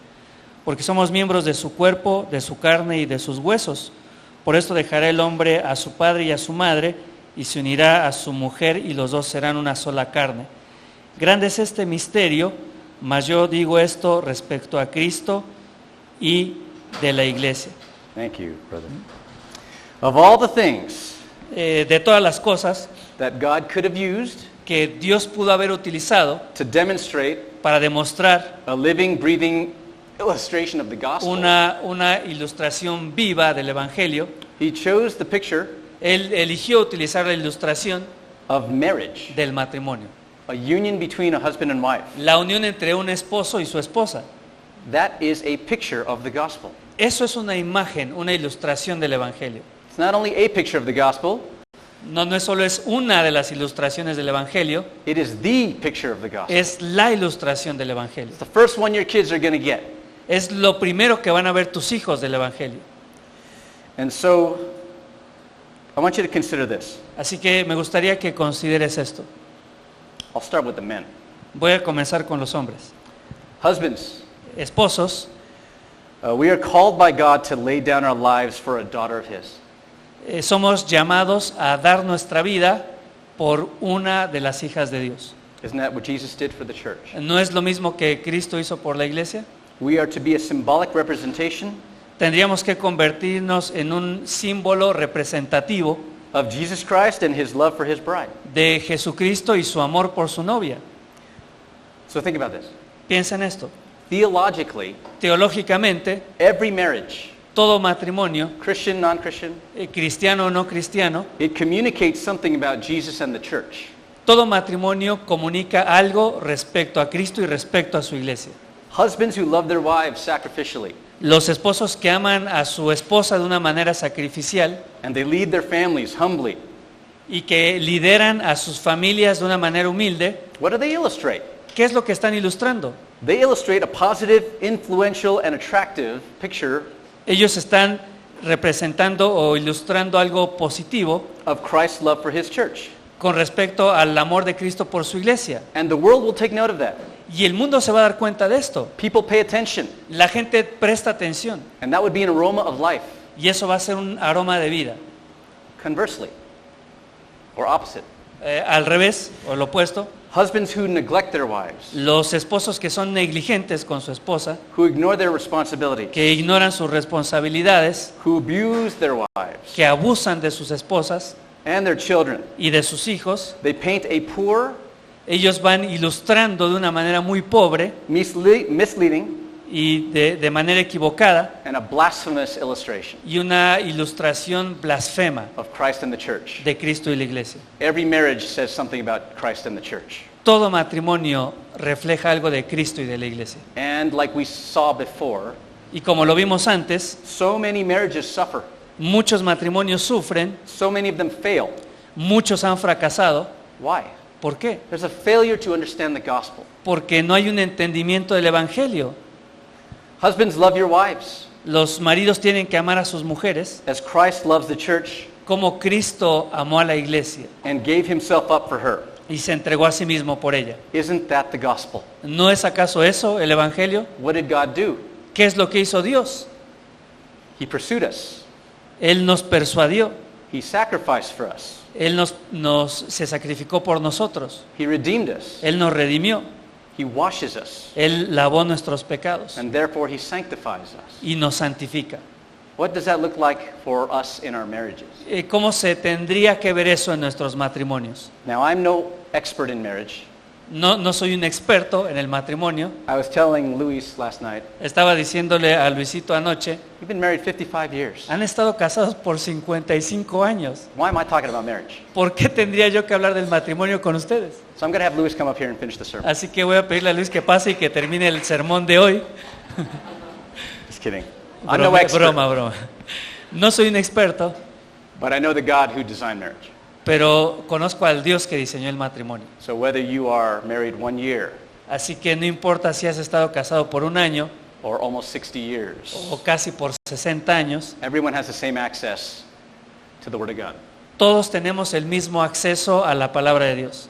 Porque somos miembros de su cuerpo, de su carne y de sus huesos. Por esto dejará el hombre a su padre y a su madre, y se unirá a su mujer, y los dos serán una sola carne. Grande es este misterio, mas yo digo esto respecto a Cristo y de la iglesia. Thank you, brother. Of all the things De todas las cosas that God could have used que Dios pudo haber utilizado to demonstrate para demostrar a living, breathing illustration of the gospel, una ilustración viva del Evangelio, He chose the picture Él eligió utilizar la ilustración of marriage, del matrimonio, a union between a husband and wife. la unión entre un esposo y su esposa. That is a picture of the gospel. Eso es una imagen, una ilustración del Evangelio. It's not only a picture of the gospel, No es solo es una de las ilustraciones del Evangelio, it is the picture of the gospel. es la ilustración del Evangelio. It's the first one your kids are going to get. Es lo primero que van a ver tus hijos del Evangelio. And so, I want you to consider this. Así que me gustaría que consideres esto. I'll start with the men. Voy a comenzar con los hombres. Husbands, Esposos, we are called by God to lay down our lives for a daughter of His. somos llamados a dar nuestra vida por una de las hijas de Dios. Isn't that what Jesus did for the church? ¿No es lo mismo que Cristo hizo por la iglesia? We are to be a symbolic representation Tendríamos que convertirnos en un símbolo representativo of Jesus Christ and His love for His bride. de Jesucristo y su amor por su novia. So think about this. Piensa en esto. Theologically, Teológicamente, every marriage, todo matrimonio, Christian, non-Christian, cristiano o no cristiano, it communicates something about Jesus and the church. todo matrimonio comunica algo respecto a Cristo y respecto a su iglesia. Husbands who love their wives sacrificially Los esposos que aman a su esposa de una manera sacrificial and they lead their families humbly. y que lideran a sus familias de una manera humilde, What do they illustrate? ¿qué es lo que están ilustrando? They illustrate a positive, influential, and attractive picture Ellos están representando o ilustrando algo positivo of Christ's love for His church. con respecto al amor de Cristo por su iglesia. And the world will take note of that. Y el mundo se va a dar cuenta de esto. People pay attention, La gente presta atención and that would be an aroma of life. y eso va a ser un aroma de vida. Conversely, or opposite, Al revés, o lo opuesto, husbands who neglect their wives, los esposos que son negligentes con su esposa, who ignore their responsibilities, que ignoran sus responsabilidades, who abuse their wives que abusan de sus esposas and their children. y de sus hijos, They paint a poor, ellos van ilustrando de una manera muy pobre misleading, y de manera equivocada and a blasphemous illustration y una ilustración blasfema of Christ and the church. de Cristo y la iglesia. Every marriage says something about Christ and the church. Todo matrimonio refleja algo de Cristo y de la iglesia. And like we saw before, Y como lo vimos antes, so many marriages suffer. muchos matrimonios sufren, So many of them fail. muchos han fracasado. Why? ¿Por qué? There's a failure to understand the gospel. Porque no hay un entendimiento del Evangelio. Husbands, love your wives Los maridos tienen que amar a sus mujeres as Christ loves the church como Cristo amó a la iglesia and gave Himself up for her. y se entregó a sí mismo por ella. Isn't that the gospel? ¿No es acaso eso el Evangelio? What did God do? ¿Qué es lo que hizo Dios? He pursued us. Él nos persuadió, He sacrificed for us. Él se sacrificó por nosotros, He redeemed us. Él nos redimió, He washes us. Él lavó nuestros pecados And therefore He sanctifies us. y nos santifica. What does that look like for us in our marriages? ¿Cómo se tendría que ver eso en nuestros matrimonios? Now, I'm no expert in marriage. No soy un experto en el matrimonio. I was telling Luis last night, Estaba diciéndole a Luisito anoche, we've been married 55 years. han estado casados por 55 años. Why am I talking about marriage? ¿Por qué tendría yo que hablar del matrimonio con ustedes? So I'm going to have Luis come up here and finish the sermon. Así que voy a pedirle a Luis que pase y que termine el sermón de hoy. Just kidding. I'm no expert, Broma. No soy un experto, but I know the God who designed marriage. pero conozco al Dios que diseñó el matrimonio. So whether you are married 1 year Así que no importa si has estado casado por un año or almost 60 years, o casi por 60 años, everyone has the same access to the Word of God. todos tenemos el mismo acceso a la palabra de Dios.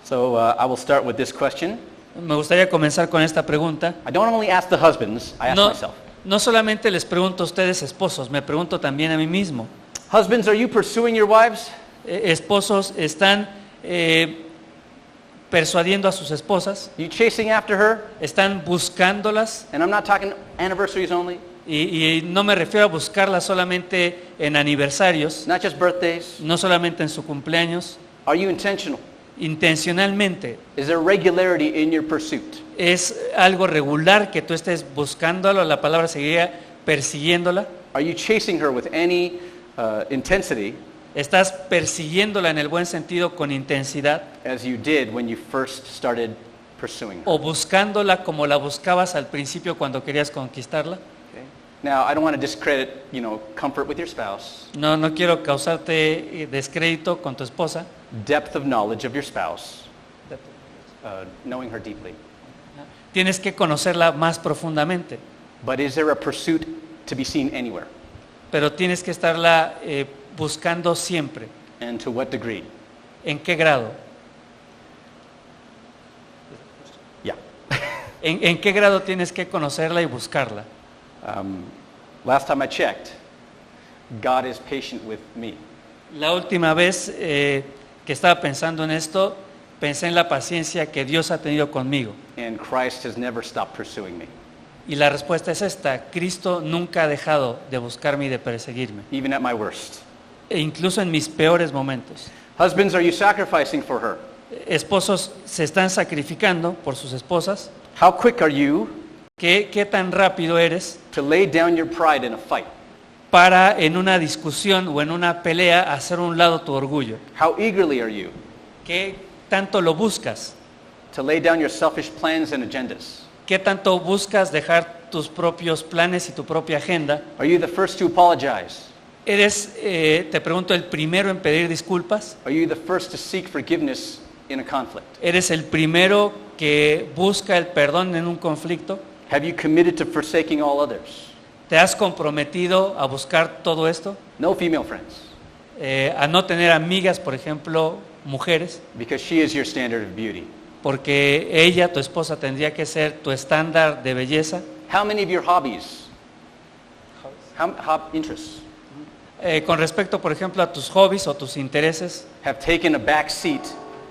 So I will start with this question. Me gustaría comenzar con esta pregunta. I don't only ask the husbands, I ask No, myself. no solamente les pregunto a ustedes esposos, me pregunto también a mí mismo. Husbands, are you pursuing your wives? Esposos, ¿están persuadiendo a sus esposas? Are you chasing after her? ¿Están buscándolas? And I'm not talking anniversaries only, Y no me refiero a buscarlas solamente en aniversarios, not just birthdays. no solamente en su cumpleaños, Are you intentional? intencionalmente. Is there regularity in your pursuit? ¿Es algo regular que tú estés buscándolo? La palabra seguiría persiguiéndola. Are you chasing her with any intensity ¿Estás persiguiéndola en el buen sentido con intensidad? as you did when you first started pursuing her? ¿O buscándola como la buscabas al principio cuando querías conquistarla? Okay. Now, I don't want to discredit, comfort with your spouse, No quiero causarte descrédito con tu esposa. depth of knowledge of your spouse, knowing her deeply. Tienes que conocerla más profundamente, But is there a pursuit to be seen anywhere? pero tienes que estarla buscando siempre? And to what degree? ¿En qué grado? Yeah. ¿En qué grado tienes que conocerla y buscarla? Last time I checked, God is patient with me. La última vez que estaba pensando en esto, pensé en la paciencia que Dios ha tenido conmigo. And Christ has never stopped pursuing me, Y la respuesta es esta: Cristo nunca ha dejado de buscarme y de perseguirme, even at my worst. e incluso en mis peores momentos. Husbands, are you sacrificing for her? Esposos se están sacrificando por sus esposas. How quick are you ¿Qué tan rápido eres to lay down your pride in a fight? para en una discusión o en una pelea hacer a un lado tu orgullo? How eagerly are you ¿Qué tanto lo buscas? to lay down your selfish plans and agendas? ¿Qué tanto buscas dejar tus propios planes y tu propia agenda? Are you the first to apologize? ¿Eres, te pregunto, el primero en pedir disculpas? Are you the first to seek forgiveness in a conflict? ¿Eres el primero que busca el perdón en un conflicto? Have you committed to forsaking all others? ¿Te has comprometido a buscar todo esto? No female friends, A no tener amigas, por ejemplo, mujeres, because she is your standard of beauty. porque ella, tu esposa, tendría que ser tu estándar de belleza. How many of your hobbies, interests, Con respecto, por ejemplo, a tus hobbies o tus intereses, have taken a back seat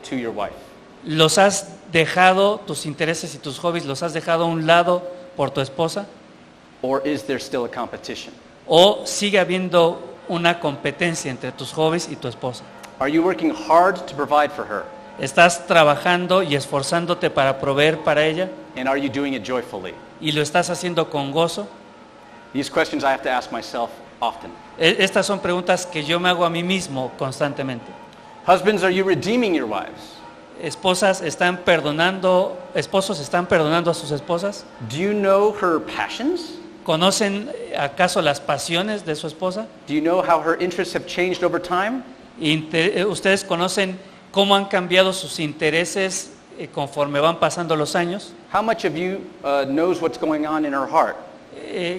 to your wife? ¿los has dejado, tus intereses y tus hobbies, los has dejado a un lado por tu esposa? Or is there still a competition? ¿O sigue habiendo una competencia entre tus hobbies y tu esposa? Are you working hard to provide for her? ¿Estás trabajando y esforzándote para proveer para ella? And are you doing it joyfully? ¿Y lo estás haciendo con gozo? These questions I have to ask myself often. Estas son preguntas que yo me hago a mí mismo constantemente. Husbands, are you redeeming your wives? Esposos están perdonando a sus esposas. Do you know her passions? ¿Conocen acaso las pasiones de su esposa? Do you know how her interests have changed over time? ¿Ustedes conocen cómo han cambiado sus intereses conforme van pasando los años? How much of you knows what's going on in her heart?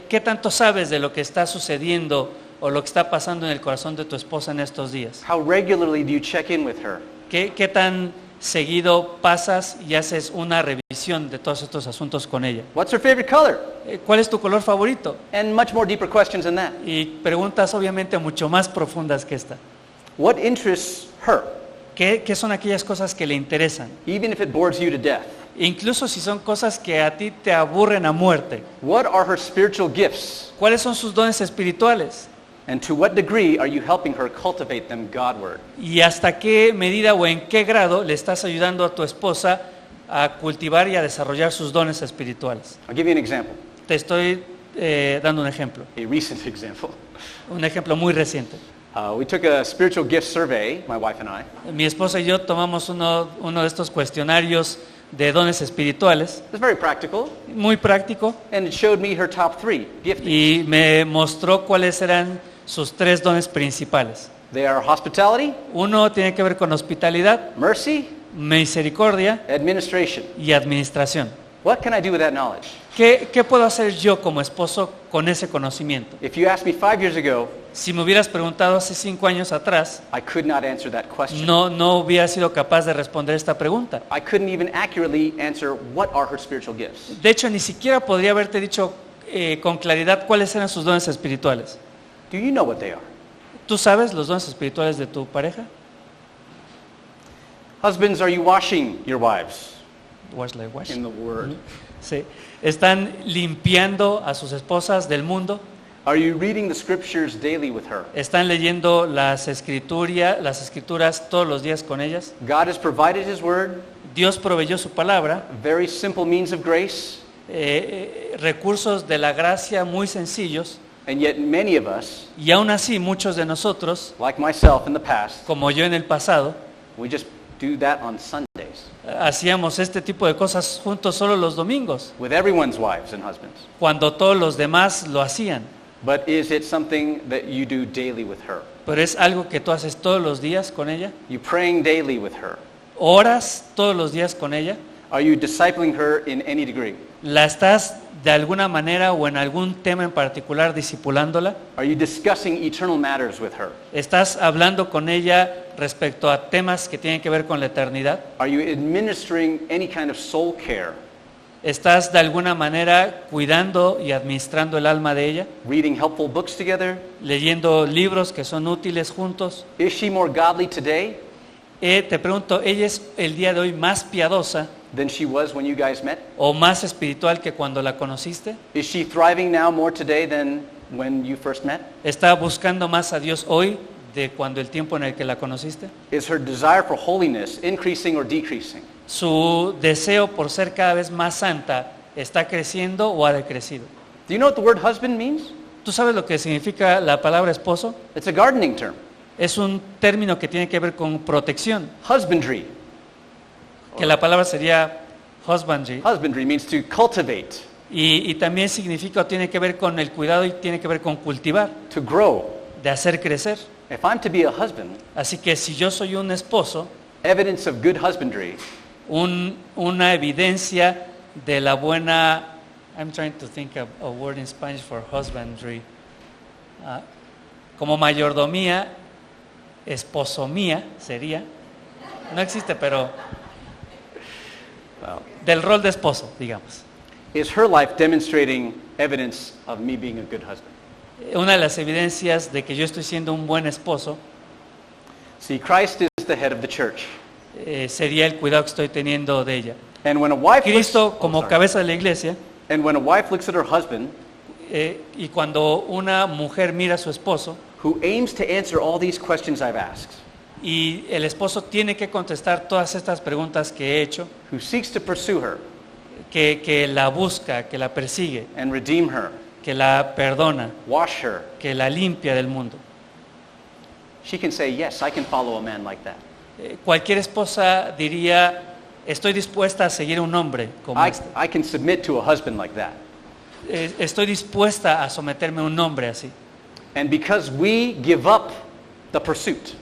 ¿Qué tanto sabes de lo que está sucediendo o lo que está pasando en el corazón de tu esposa en estos días? How regularly do you check in with her? ¿Qué tan seguido pasas y haces una revisión de todos estos asuntos con ella? What's her favorite color? ¿Cuál es tu color favorito? And much more deeper questions than that. Y preguntas obviamente mucho más profundas que esta. What interests her? ¿Qué son aquellas cosas que le interesan? Even if it bores you to death. Incluso si son cosas que a ti te aburren a muerte. What are her spiritual gifts? ¿Cuáles son sus dones espirituales? And to what degree are you helping her cultivate them Godward? ¿Y hasta qué medida o en qué grado le estás ayudando a tu esposa a cultivar y a desarrollar sus dones espirituales? I'll give you an example, Te estoy dando un ejemplo a recent example. muy reciente. We took a spiritual gift survey, my wife and I, Mi esposa y yo tomamos uno de estos cuestionarios de dones espirituales, it was very practical, muy práctico, and it showed me her top 3 giftings. y me mostró cuáles eran sus 3 dones principales. They are hospitality, Uno tiene que ver con hospitalidad, mercy, misericordia administration. y administración. What can I do with that knowledge? ¿Qué puedo hacer yo como esposo con ese conocimiento? If you asked me 5 years ago, Si me hubieras preguntado hace 5 años atrás, I could not answer that question. no hubiera sido capaz de responder esta pregunta. I couldn't even accurately answer what are her spiritual gifts. De hecho, ni siquiera podría haberte dicho con claridad cuáles eran sus dones espirituales. Do you know what they are? ¿Tú sabes los dones espirituales de tu pareja? Husbands, are you washing your wives Wash like wash. in the Word? Sí. ¿Están limpiando a sus esposas del mundo? Are you reading the Scriptures daily with her? ¿Están leyendo las escrituras todos los días con ellas? God has provided His Word, Dios proveyó su palabra, very simple means of grace, recursos de la gracia muy sencillos, and yet many of us, y aún así muchos de nosotros, like myself in the past, como yo en el pasado, we just do that on Sundays hacíamos este tipo de cosas juntos solo los domingos, with everyone's wives and husbands. cuando todos los demás lo hacían. But is it something that you do daily with her? Pero es algo que tú haces todos los días con ella. You praying daily with her? ¿Oras todos los días con ella? Are you discipling her in any degree? ¿La estás de alguna manera o en algún tema en particular discipulándola? Are you discussing eternal matters with her? ¿Estás hablando con ella respecto a temas que tienen que ver con la eternidad? Are you administering any kind of soul care? ¿Estás de alguna manera cuidando y administrando el alma de ella? Reading helpful books together? ¿Leyendo libros que son útiles juntos? Is she more godly today Te pregunto, ¿ella es el día de hoy más piadosa than she was when you guys met? o más espiritual que cuando la conociste? Is she thriving now more today than when you first met? ¿Está buscando más a Dios hoy de cuando el tiempo en el que la conociste? Is her desire for holiness increasing or decreasing? ¿Su deseo por ser cada vez más santa está creciendo o ha decrecido? Do you know what the word husband means? ¿Tú sabes lo que significa la palabra esposo? It's a gardening term. Es un término que tiene que ver con protección, Husbandry. que la palabra sería husbandry, Husbandry means to cultivate, y también significa o tiene que ver con el cuidado y tiene que ver con cultivar, to grow. de hacer crecer. If I'm to be a husband, Así que si yo soy un esposo, evidence of good husbandry una evidencia de la buena, I'm trying to think of a word in Spanish for husbandry, como mayordomía, esposomía sería, no existe, pero del rol de esposo, digamos. is her life demonstrating evidence of me being a good husband. Una de las evidencias de que yo estoy siendo un buen esposo See, Christ is the head of the church. Sería el cuidado que estoy teniendo de ella. And when a wife Cristo looks, como cabeza de la iglesia, and when a wife looks at her husband, y cuando una mujer mira a su esposo, who aims to answer all these questions I've asked, y el esposo tiene que contestar todas estas preguntas que he hecho, who seeks to pursue her que la busca, que la persigue, and redeem her, que la perdona, wash her, que la limpia del mundo. she can say, yes, I can follow a man like that. Cualquier esposa diría, estoy dispuesta a seguir a un hombre como este. I can submit to a husband like that. Estoy dispuesta a someterme a un hombre así. And because we give up the pursuit,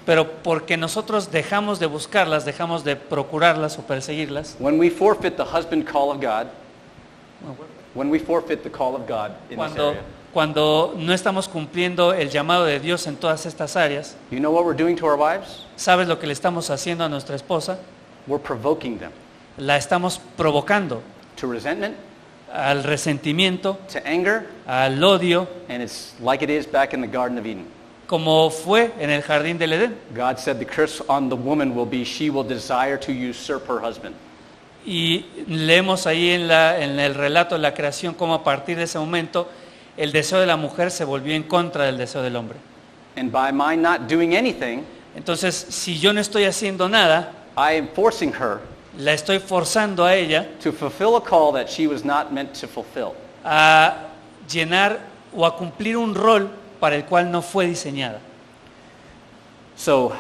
Pero porque nosotros dejamos de buscarlas, dejamos de procurarlas o perseguirlas, when we forfeit the husband call of God, when we forfeit the call of God in this area, cuando no estamos cumpliendo el llamado de Dios en todas estas áreas, you know what we're doing to our wives? ¿sabes lo que le estamos haciendo a nuestra esposa? We're provoking them La estamos provocando to resentment, al resentimiento, to anger, al odio, and it's like it is back in the Garden of Eden. como fue en el jardín del Edén. God said the curse on the woman will be she will desire to usurp her husband. Y leemos ahí en el relato de la creación cómo a partir de ese momento el deseo de la mujer se volvió en contra del deseo del hombre. And by my not doing anything, Entonces, si yo no estoy haciendo nada, I am forcing her la estoy forzando a ella to fulfill a call that she was not meant to fulfill. a llenar o a cumplir un rol para el cual no fue diseñada. So,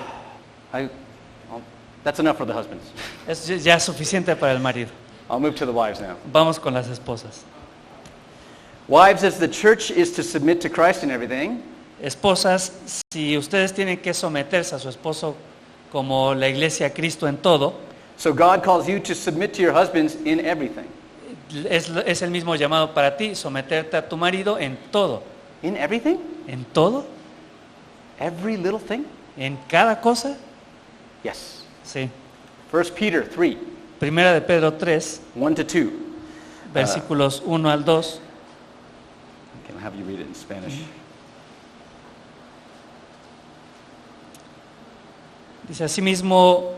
that's enough for the husbands. Es ya suficiente para el marido. I'll move to the wives now. Vamos con las esposas. Wives, as the church is to submit to Christ in everything, Esposas, si ustedes tienen que someterse a su esposo como la iglesia a Cristo en todo, so God calls you to submit to your husbands in everything. es el mismo llamado para ti, someterte a tu marido en todo. In everything? ¿En todo? Every little thing? ¿En cada cosa? Yes. Sí. 1 Peter 3, Primera de Pedro 3, 1 to 2. versículos 1 al 2. I can have you read it in Spanish. Dice, asimismo,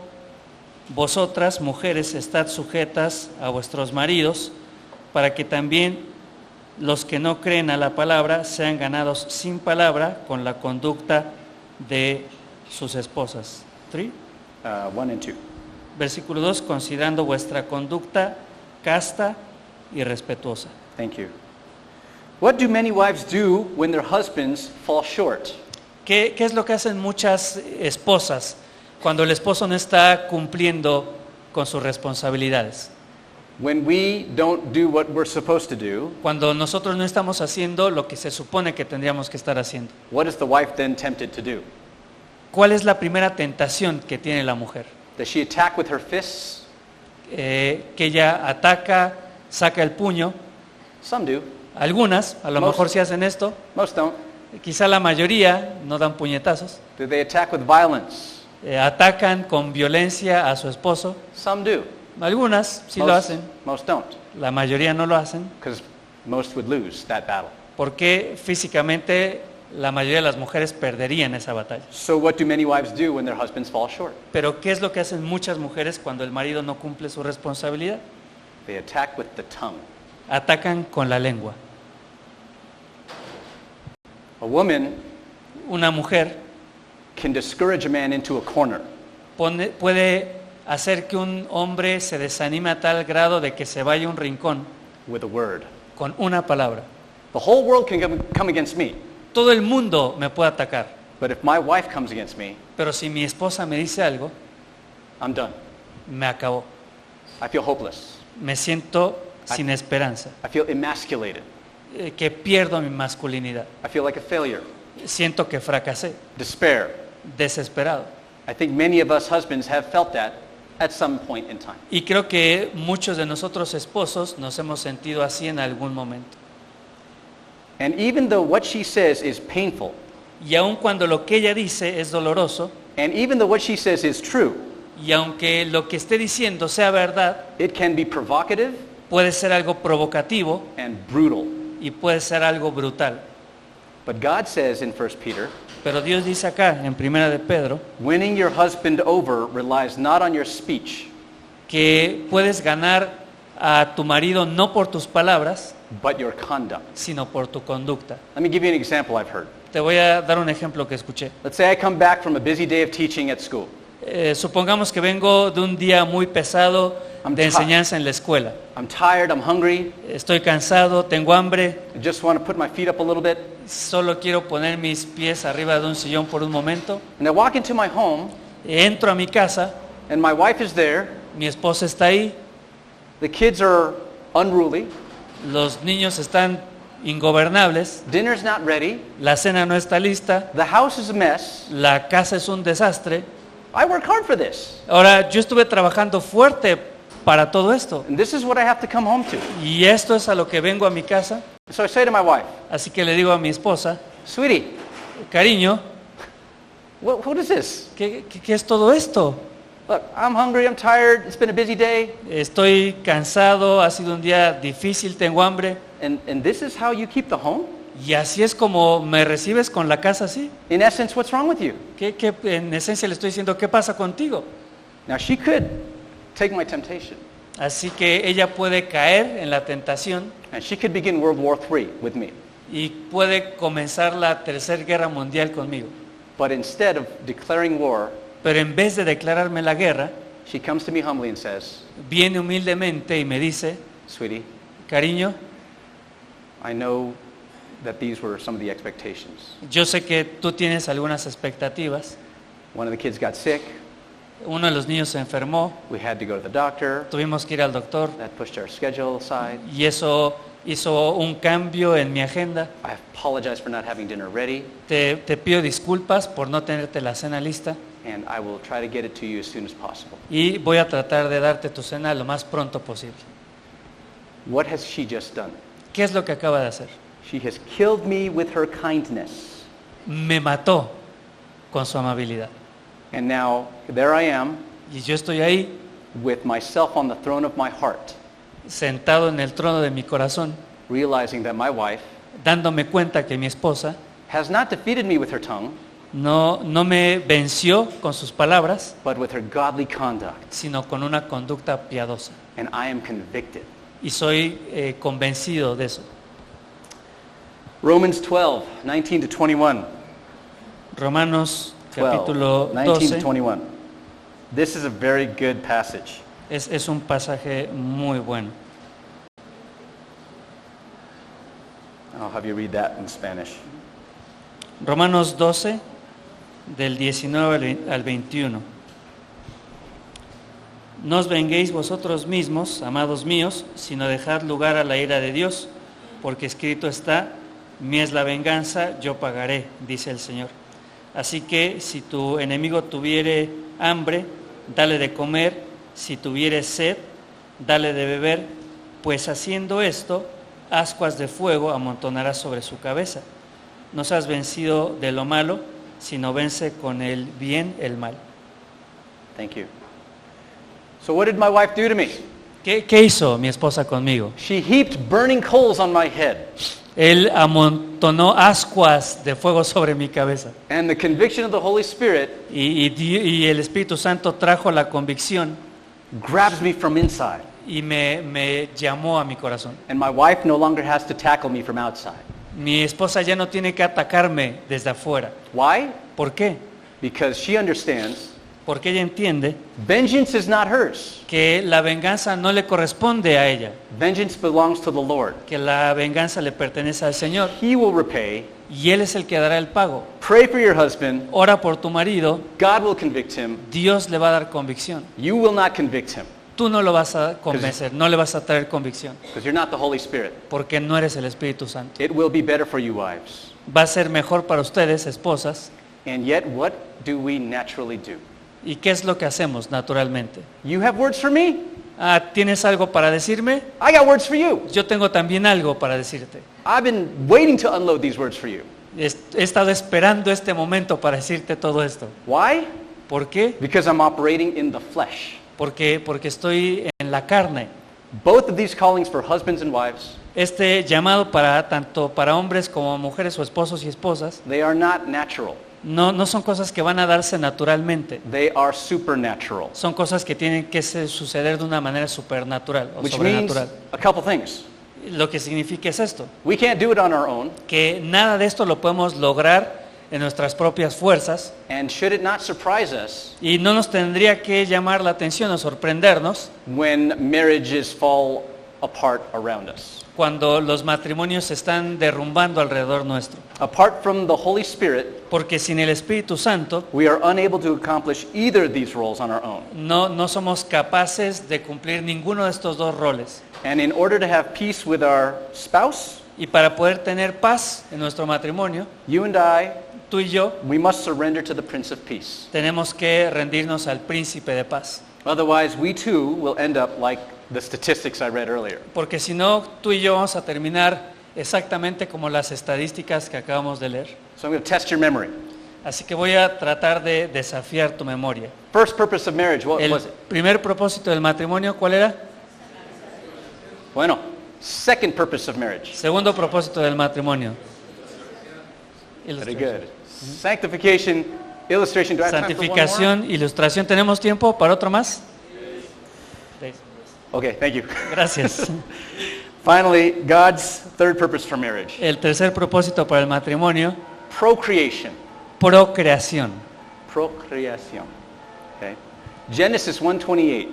vosotras, mujeres, estad sujetas a vuestros maridos, para que también los que no creen a la palabra sean ganados sin palabra con la conducta de sus esposas. 3. 1 and 2. Versículo 2, considerando vuestra conducta casta y respetuosa. Thank you. What do many wives do when their husbands fall short? ¿Qué es lo que hacen muchas esposas cuando el esposo no está cumpliendo con sus responsabilidades? When we don't do what we're supposed to do, Cuando nosotros no estamos haciendo lo que se supone que tendríamos que estar haciendo. what is the wife then tempted to do? ¿Cuál es la primera tentación que tiene la mujer? Does she attack with her fists? que ella ataca, saca el puño. Some do. Algunas, a lo Most- mejor sí hacen esto. Most don't. Quizá la mayoría no dan puñetazos. Do they attack with violence? Atacan con violencia a su esposo. Some do. Algunas sí lo hacen, Most don't. la mayoría no lo hacen, Because most would lose that battle. porque físicamente la mayoría de las mujeres perderían esa batalla. So what do many wives do when their husbands fall short? Pero ¿qué es lo que hacen muchas mujeres cuando el marido no cumple su responsabilidad? They attack with the tongue. Atacan con la lengua. A woman Una mujer can discourage a man into a corner puede hacer que un hombre se desanime a tal grado de que se vaya a un rincón with a word. con una palabra. The whole world can come against me, Todo el mundo me puede atacar, but if my wife comes against me, pero si mi esposa me dice algo, I'm done. me acabó. I feel hopeless. Me siento sin esperanza, I feel emasculated. que pierdo mi masculinidad. I feel like a failure. Siento que fracasé, Despair. desesperado. I think many of us husbands have felt that at some point in time. Y creo que muchos de nosotros esposos nos hemos sentido así en algún momento. And even though what she says is painful, Y aun cuando lo que ella dice es doloroso, and even though what she says is true, y aunque lo que esté diciendo sea verdad, it can be provocative puede ser algo provocativo and brutal. y puede ser algo brutal. But God says in 1 Peter, Pero Dios dice acá, en Primera de Pedro, winning your husband over relies not on your speech, que puedes ganar a tu marido no por tus palabras, but your conduct. sino por tu conducta. Let me give you an example I've heard. Te voy a dar un ejemplo que escuché. Let's say I come back from a busy day of teaching at school. Supongamos que vengo de un día muy pesado I'm de ti- enseñanza en la escuela. I'm tired, I'm hungry, Estoy cansado, tengo hambre, I just want to put my feet up a little bit. solo quiero poner mis pies arriba de un sillón por un momento. And I walk into my home, Entro a mi casa, and my wife is there. mi esposa está ahí, The kids are unruly. los niños están ingobernables, Dinner's not ready. la cena no está lista, The house is a mess. la casa es un desastre. I work hard for this. Ahora, yo estuve trabajando fuerte para todo esto, And this is what I have to come home to. y esto es a lo que vengo a mi casa, So I say to my wife, así que le digo a mi esposa, sweetie, cariño, what is this? ¿qué es todo esto? Look, I'm hungry, I'm tired, it's been a busy day. Estoy cansado, ha sido un día difícil, tengo hambre. And this is how you keep the home? Y así es como me recibes con la casa así. In essence, what's wrong with you? ¿Qué en esencia le estoy diciendo? ¿Qué pasa contigo? Now she could take my temptation, Así que ella puede caer en la tentación and she could begin World War III with me. y puede comenzar la Tercera Guerra Mundial conmigo. But instead of declaring war, Pero en vez de declararme la guerra, she comes to me humbly and says, viene humildemente y me dice, sweetie, cariño, I know that these were some of the expectations. yo sé que tú tienes algunas expectativas. One of the kids got sick. Uno de los niños se enfermó, We had to go to the doctor. tuvimos que ir al doctor That pushed our schedule aside. y eso hizo un cambio en mi agenda. I apologize for not having dinner ready, Te pido disculpas por no tenerte la cena lista and I will try to get it to you as soon as possible. y voy a tratar de darte tu cena lo más pronto posible. What has she just done? ¿Qué es lo que acaba de hacer? She has killed me with her kindness. Me mató con su amabilidad. And now there I am Y yo estoy ahí with myself on the throne of my heart, sentado en el trono de mi corazón, realizing that my wife dándome cuenta que mi esposa has not defeated me with her tongue, no me venció con sus palabras, but with her godly conduct. sino con una conducta piadosa. And I am convicted. Y soy convencido de eso. Romans 12, 19 to 21. Romanos 12, capítulo 19 to 12 21. This is a very good passage. es un pasaje muy bueno. I'll have you read that in Spanish. Romanos 12, del 19 al 21. No os venguéis vosotros mismos, amados míos, sino dejad lugar a la ira de Dios, porque escrito está, mía es la venganza, yo pagaré, dice el Señor. Así que si tu enemigo tuviere hambre, dale de comer, si tuviere sed, dale de beber, pues haciendo esto, ascuas de fuego amontonarás sobre su cabeza. No seas vencido de lo malo, sino vence con el bien el mal. Thank you. So what did my wife do to me? ¿Qué hizo mi esposa conmigo? She heaped burning coals on my head. Él amontonó ascuas de fuego sobre mi cabeza. And the conviction of the Holy Spirit Y el Espíritu Santo trajo la convicción grabs me from inside. y me llamó a mi corazón. And my wife no longer has to tackle me from outside. Mi esposa ya no tiene que atacarme desde afuera. Why? ¿Por qué? Because she understands Porque ella entiende vengeance is not hers. que la venganza no le corresponde a ella, Vengeance belongs to the Lord. que la venganza le pertenece al Señor He will repay. y Él es el que dará el pago. Pray for your husband. Ora por tu marido, God will convict him. Dios le va a dar convicción. You will not convict him Tú no lo vas a convencer, no le vas a traer convicción, because you're not the Holy Spirit. porque no eres el Espíritu Santo. It will be better for you, wives. Va a ser mejor para ustedes, esposas. And yet, what do we naturally do? ¿Y qué es lo que hacemos naturalmente? You have words for me. ¿Tienes algo para decirme? I got words for you. Yo tengo también algo para decirte. I've been waiting to unload these words for you. He estado esperando este momento para decirte todo esto. Why? ¿Por qué? Because I'm operating in the flesh. Porque estoy en la carne. Both of these callings for husbands and wives, Este llamado tanto para hombres como mujeres o esposos y esposas, they are not natural. no son cosas que van a darse naturalmente. They are supernatural. Son cosas que tienen que suceder de una manera supernatural o Which means sobrenatural. a couple things. Lo que significa es esto, We can't do it on our own. que nada de esto lo podemos lograr en nuestras propias fuerzas And should it not surprise us y no nos tendría que llamar la atención o sorprendernos when marriages fall apart around us? cuando los matrimonios se están derrumbando alrededor nuestro. Apart from the Holy Spirit, Porque sin el Espíritu Santo we are unable to accomplish either of these roles on our own. no somos capaces de cumplir ninguno de estos dos roles. And in order to have peace with our spouse, Y para poder tener paz en nuestro matrimonio, you and I, tú y yo we must surrender to the Prince of Peace. tenemos que rendirnos al príncipe de paz. Otherwise, we too will end up like the statistics I read earlier. Porque si no, tú y yo vamos a terminar exactamente como las estadísticas que acabamos de leer. So I'm going to test your memory. Así que voy a tratar de desafiar tu memoria. First purpose of marriage, what El was it? primer propósito del matrimonio, ¿cuál era? Bueno, second purpose of marriage. Segundo propósito del matrimonio. Very good. Sanctification, illustration. Do I have time for one more? Santificación, ilustración. ¿Tenemos tiempo para otro más? Sí. Okay, thank you. Gracias. Finally, God's third purpose for marriage. El tercer propósito para el matrimonio, Procreation. procreación. Procreación. Okay. Genesis 1:28.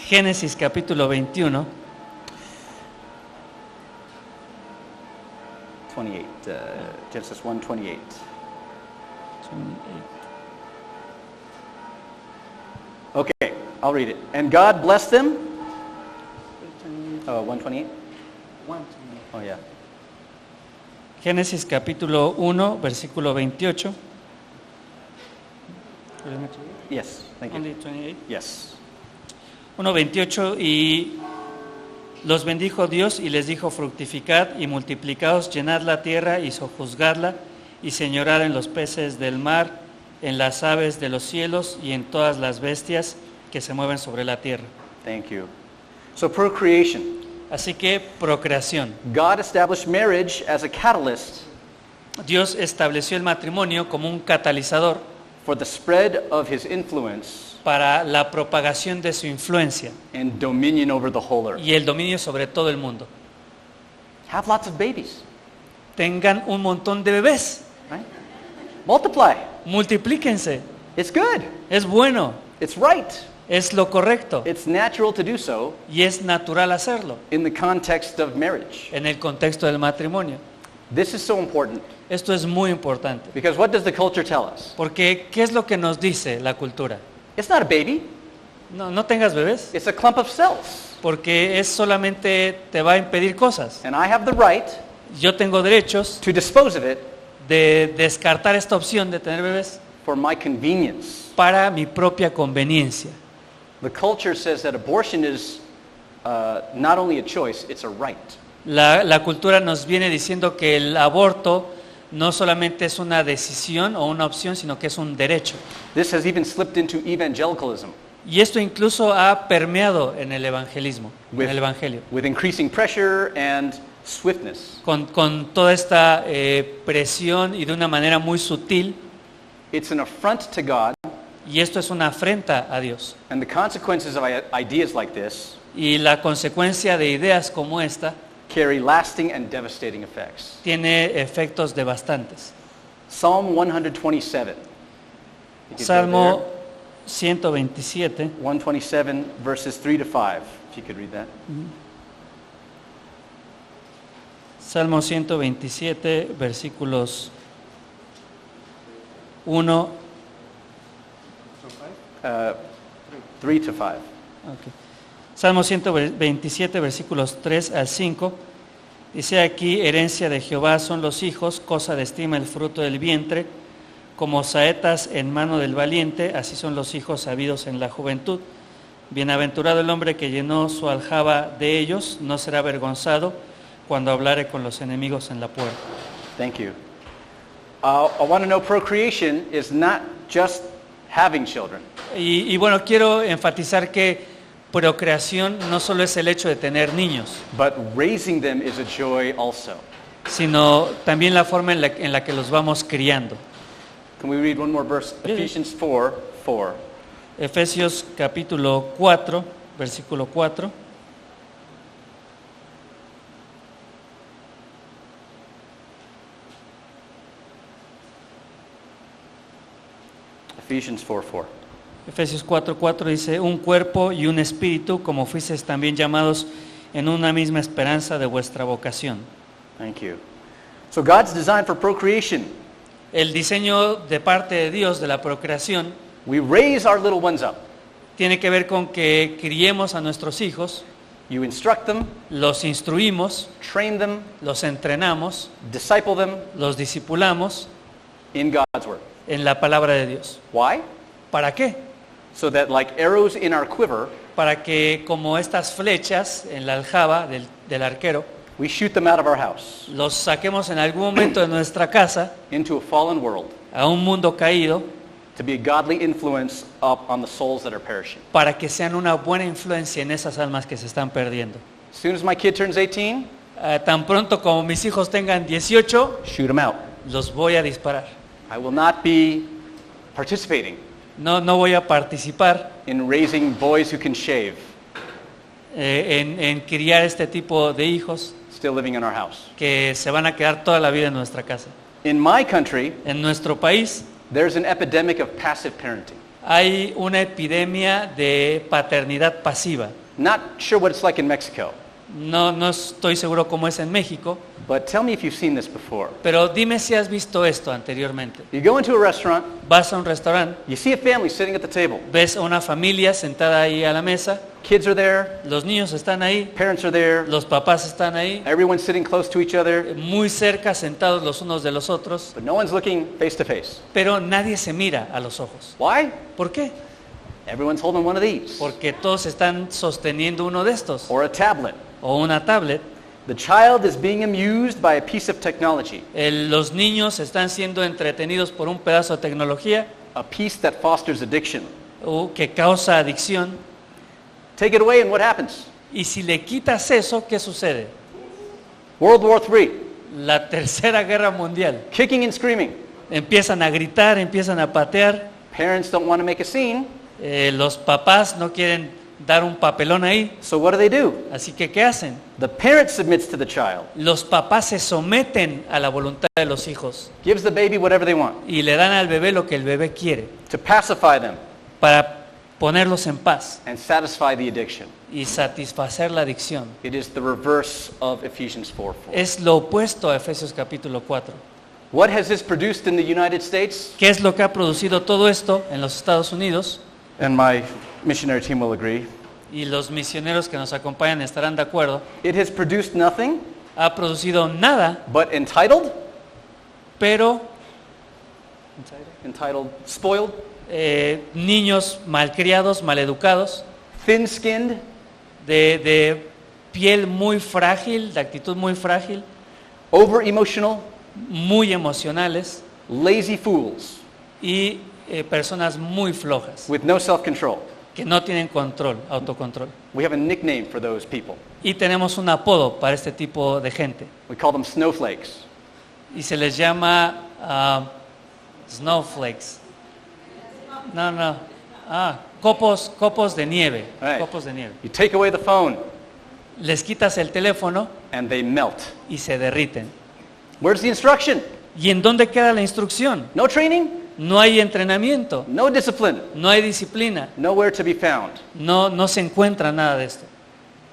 Génesis capítulo 21, 28. Genesis 1:28. Okay, I'll read it. And God blessed them. Oh, 1:28? Oh, yeah. Génesis capítulo 1, versículo 28. Yes, thank you. Only 28. Yes. 1:28 y los bendijo Dios y les dijo: fructificad y multiplicaos, llenad la tierra y sojuzgadla y señorad en los peces del mar, en las aves de los cielos y en todas las bestias que se mueven sobre la tierra. Thank you. So procreation. Así que procreación. God established marriage as a catalyst Dios estableció el matrimonio como un catalizador for the spread of his influence para la propagación de su influencia and dominion over the whole earth. y el dominio sobre todo el mundo. Have lots of babies, Tengan un montón de bebés, right? Multiply. multiplíquense, It's good. es bueno, It's right. es lo correcto It's natural to do so y es natural hacerlo in the context of marriage. en el contexto del matrimonio. This is so important Esto es muy importante, because what does the culture tell us? porque ¿qué es lo que nos dice la cultura? It's not a baby. No tengas bebés, It's a clump of cells. porque es solamente te va a impedir cosas. And I have the right Yo tengo derechos to dispose of it de descartar esta opción de tener bebés for my convenience. para mi propia conveniencia. The culture says that abortion is not only a choice, it's a right. La cultura nos viene diciendo que el aborto no solamente es una decisión o una opción, sino que es un derecho. This has even slipped into evangelicalism Y esto incluso ha permeado en el evangelismo, en el evangelio, with increasing pressure and swiftness. con toda esta presión y de una manera muy sutil. It's an affront to God, Y esto es una afrenta a Dios. and the consequences of ideas like this Y la consecuencia de ideas como esta carry lasting and devastating effects. tiene efectos devastantes. Psalm 127. You could go Salmo there. 127, 127 verses 3 to 5, if you could read that. Salmo 127, versículos 1. 3 to 5. Ok. Salmo 127, versículos 3 al 5. Dice aquí: herencia de Jehová son los hijos, cosa de estima el fruto del vientre. Como saetas en mano del valiente, así son los hijos sabidos en la juventud. Bienaventurado el hombre que llenó su aljaba de ellos, no será avergonzado cuando hablare con los enemigos en la puerta. Thank you. I want to know procreation is not just having children. Y bueno, quiero enfatizar que procreación no solo es el hecho de tener niños, But raising them is a joy also. sino también la forma en la que los vamos criando. Can we read one more verse? Yeah. Ephesians 4:4. Efesios capítulo 4, versículo 4. Ephesians 4:4. Efesios 4:4 dice: un cuerpo y un espíritu, como fuisteis también llamados en una misma esperanza de vuestra vocación. Thank you. So God's design for procreation. El diseño de parte de Dios de la procreación We raise our little ones up. tiene que ver con que criemos a nuestros hijos, You instruct them, los instruimos, train them, los entrenamos, disciple them los discipulamos in God's word. en la palabra de Dios. Why? ¿Para qué? So that like arrows in our quiver, Para que, como estas flechas en la aljaba del arquero, we shoot them out of our house los saquemos en algún momento de nuestra casa into a fallen world a un mundo caído, to be a godly influence up on the souls that are perishing. para que sean una buena influencia en esas almas que se están perdiendo. As soon as my kid turns 18, Tan pronto como mis hijos tengan 18, shoot them out. los voy a disparar. I will not be participating No voy a participar in raising boys who can shave, en criar este tipo de hijos still living in our house. que se van a quedar toda la vida en nuestra casa. In my country, En nuestro país there's an epidemic of passive parenting. hay una epidemia de paternidad pasiva. Not sure what it's like in Mexico, No estoy seguro cómo es en México, but tell me if you've seen this before. pero dime si has visto esto anteriormente. You go into a restaurant, Vas a un restaurante, you see a family sitting at the table. ves a una familia sentada ahí a la mesa, Kids are there, los niños están ahí, parents are there, los papás están ahí, everyone's sitting close to each other, muy cerca, sentados los unos de los otros, but no one's looking face to face. pero nadie se mira a los ojos. Why? ¿Por qué? Everyone's holding one of these, Porque todos están sosteniendo uno de estos, or a tablet. o una tablet. The child is being amused by a piece of technology, Los niños están siendo entretenidos por un pedazo de tecnología a piece that fosters addiction. que causa adicción. Take it away and what happens? Y si le quitas eso, ¿qué sucede? World War III, La Tercera Guerra Mundial. kicking and screaming. Empiezan a gritar, empiezan a patear. Parents don't want to make a scene, Los papás no quieren dar un papelón ahí. so what do? Así que, ¿qué hacen? The parent submits to the child, Los papás se someten a la voluntad de los hijos gives the baby whatever they want, y le dan al bebé lo que el bebé quiere to pacify them para ponerlos en paz and satisfy the addiction. y satisfacer la adicción. It is the reverse of Ephesians 4:4. Es lo opuesto a Efesios capítulo 4. What has this produced in the United States? ¿Qué es lo que ha producido todo esto en los Estados Unidos? And my missionary team will agree. Y los misioneros que nos acompañan estarán de acuerdo. It has produced nothing Ha producido nada, but entitled, pero spoiled, niños malcriados, maleducados, thin-skinned, de piel muy frágil, de actitud muy frágil, over emotional, muy emocionales lazy fools y personas muy flojas, with no self-control. que no tienen control, autocontrol. We have a nickname for those people. Y tenemos un apodo para este tipo de gente. We call them snowflakes. Y se les llama snowflakes. No. Copos de nieve. Right. Copos de nieve. You take away the phone Les quitas el teléfono and they melt. y se derriten. Where's the instruction? ¿Y en dónde queda la instrucción? No training, No hay entrenamiento, no discipline, no hay disciplina, nowhere to be found. no se encuentra nada de esto.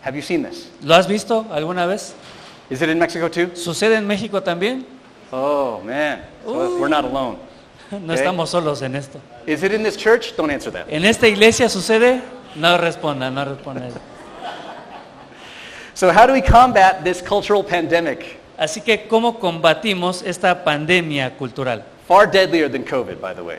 Have you seen this? ¿Lo has visto alguna vez? Is it in Mexico too? ¿Sucede en México también? Oh man, so we're not alone. No estamos solos en esto. Is it in this church? Don't answer that. ¿En esta iglesia sucede? No responda. So how do we combat this cultural pandemic? Así que, ¿cómo combatimos esta pandemia cultural? Far deadlier than COVID, by the way.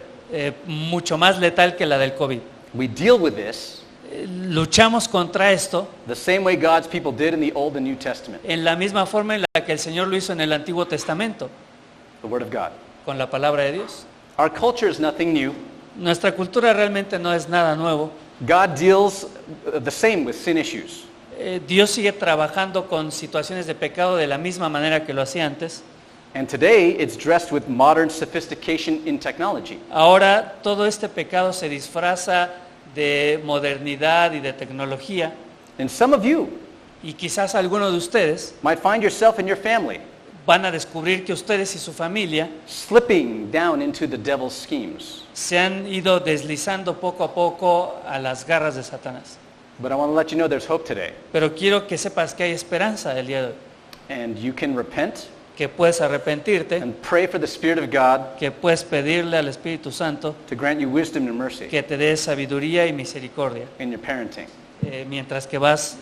Mucho más letal que la del COVID. We deal with this Luchamos contra esto the same way God's people did in the Old and New Testament, en la misma forma en la que el Señor lo hizo en el Antiguo Testamento, the Word of God. con la palabra de Dios. Our culture is nothing new. Nuestra cultura realmente no es nada nuevo. God deals the same with sin issues. Dios sigue trabajando con situaciones de pecado de la misma manera que lo hacía antes. And today it's dressed with modern sophistication in technology. Ahora todo este pecado se disfraza de modernidad y de tecnología, And some of you y quizás algunos de ustedes might find yourself and your family van a descubrir que ustedes y su familia slipping down into the devil's schemes. se han ido deslizando poco a poco a las garras de Satanás. But I want to let you know there's hope today. Pero quiero que sepas que hay esperanza el día de hoy, And you can repent que puedes arrepentirte, and pray for the Spirit of God que puedes pedirle al Espíritu Santo to grant you wisdom and mercy que te dé sabiduría y misericordia in your parenting. mientras que vas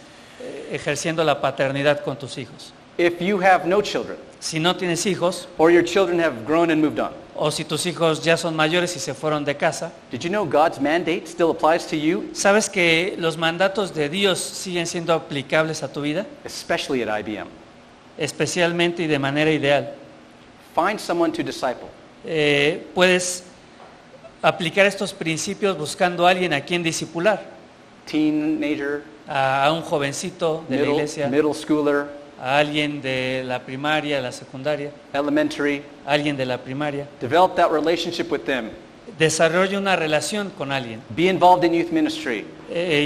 ejerciendo la paternidad con tus hijos. If you have no children, Si no tienes hijos, or your children have grown and moved on, o si tus hijos ya son mayores y se fueron de casa, did you know God's mandate still applies to you, ¿sabes que los mandatos de Dios siguen siendo aplicables a tu vida? especially at IBM? Especialmente y de manera ideal. Find someone to disciple. Puedes aplicar estos principios buscando a alguien a quien discipular, Teenager, a un jovencito de la iglesia, middle schooler, a alguien de la primaria, la secundaria, elementary. a alguien de la primaria. Develop that relationship with them. Desarrolla una relación con alguien. Be involved in youth ministry.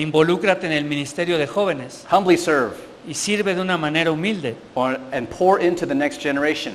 Involúcrate en el ministerio de jóvenes Humbly serve y sirve de una manera humilde and pour into the next generation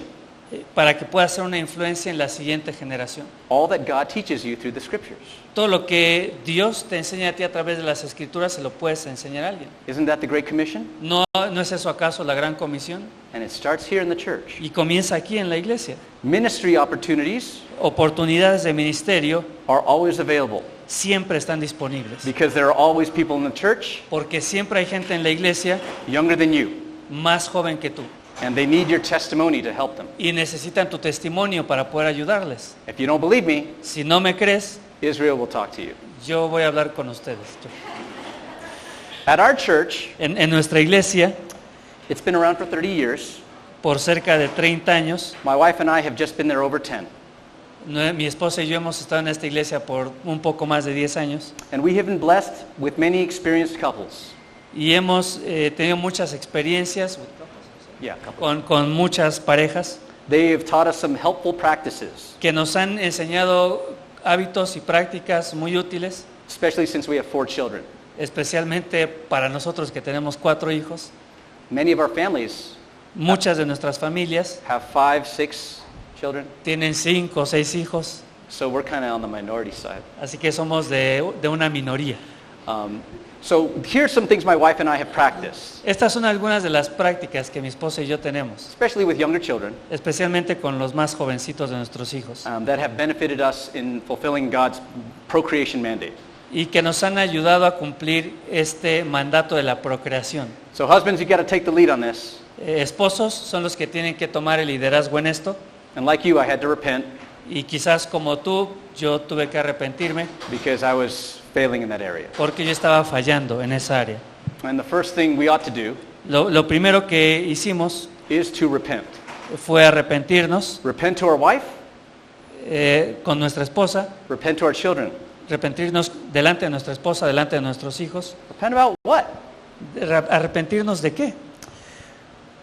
para que puedas ser una influencia en la siguiente generación. all that God teaches you through the scriptures. Todo lo que Dios te enseña a ti a través de las Escrituras se lo puedes enseñar a alguien. Isn't that the Great Commission? ¿No es eso acaso la gran comisión? And it starts here in the church. Y comienza aquí en la iglesia. Ministry opportunities Oportunidades de ministerio are always available siempre están disponibles, because there are always people in the church porque siempre hay gente en la iglesia younger than you, más joven que tú and they need your testimony to help them. y necesitan tu testimonio para poder ayudarles. If you don't believe me, Si no me crees, Israel will talk to you. yo voy a hablar con ustedes. At our church, En nuestra iglesia, it's been around for 30 years. por cerca de 30 años, My wife and I have just been there over 10. mi esposa y yo hemos estado en esta iglesia por un poco más de 10 años And we have been blessed with many experienced couples. y hemos tenido muchas experiencias Yeah, couples. con muchas parejas They have taught us some helpful practices, que nos han enseñado hábitos y prácticas muy útiles, especially since we have 4 children. especialmente para nosotros que tenemos 4 hijos. Many of our families Muchas de nuestras familias have 5, 6 children, tienen 5 o 6 hijos, so we're kind of on the minority side. así que somos de una minoría. So here's some things my wife and I have practiced, Estas son algunas de las prácticas que mi esposa y yo tenemos, especially with younger children, especialmente con los más jovencitos de nuestros hijos, that have benefited us in fulfilling God's procreation mandate. y que nos han ayudado a cumplir este mandato de la procreación. So husbands, you got to take the lead on this. Esposos son los que tienen que tomar el liderazgo en esto, And like you, I had to repent y quizás como tú, yo tuve que arrepentirme because I was failing in that area. porque yo estaba fallando en esa área. And the first thing we ought to do Lo primero que hicimos is to repent. fue arrepentirnos Repent to our wife, con nuestra esposa, repent to our children. arrepentirnos delante de nuestra esposa, delante de nuestros hijos. Repent about what? ¿Arrepentirnos de qué?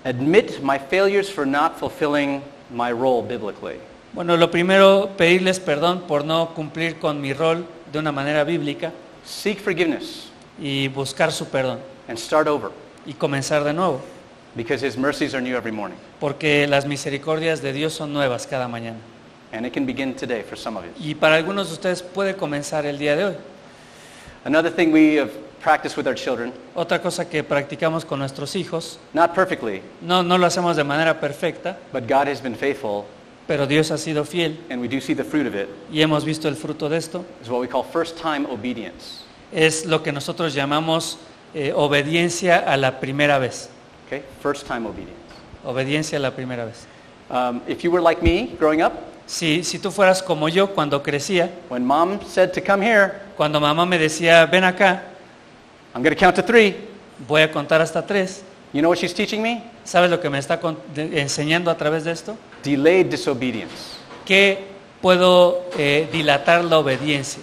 Admit my failures for not fulfilling my role biblically. Bueno, lo primero, pedirles perdón por no cumplir con mi rol de una manera bíblica Seek forgiveness y buscar su perdón and start over, y comenzar de nuevo, because his mercies are new every morning. porque las misericordias de Dios son nuevas cada mañana. And it can begin today for some of you. Y para algunos de ustedes puede comenzar el día de hoy. Another thing we have practiced with our children, Otra cosa que practicamos con nuestros hijos, not perfectly, no lo hacemos de manera perfecta, but God has been faithful, pero Dios ha sido fiel and we do see the fruit of it, y hemos visto el fruto de esto. is what we call first-time obedience. Es lo que nosotros llamamos obediencia a la primera vez. Okay? First-time obedience. Obediencia a la primera vez. If you were like me growing up, Si tú fueras como yo cuando crecía, when mom said to come here, cuando mamá me decía, ven acá, I'm going to count to 3. voy a contar hasta 3. You know what she's teaching me? ¿Sabes lo que me está enseñando a través de esto? Delayed disobedience. Que puedo dilatar la obediencia.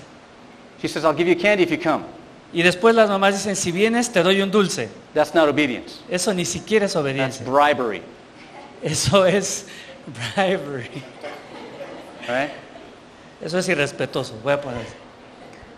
She says, I'll give you candy if you come. Y después las mamás dicen, si vienes te doy un dulce. That's not obedience. Eso ni siquiera es That's obediencia. bribery. Eso es bribery. Right? Eso es irrespetuoso. Voy a poner eso.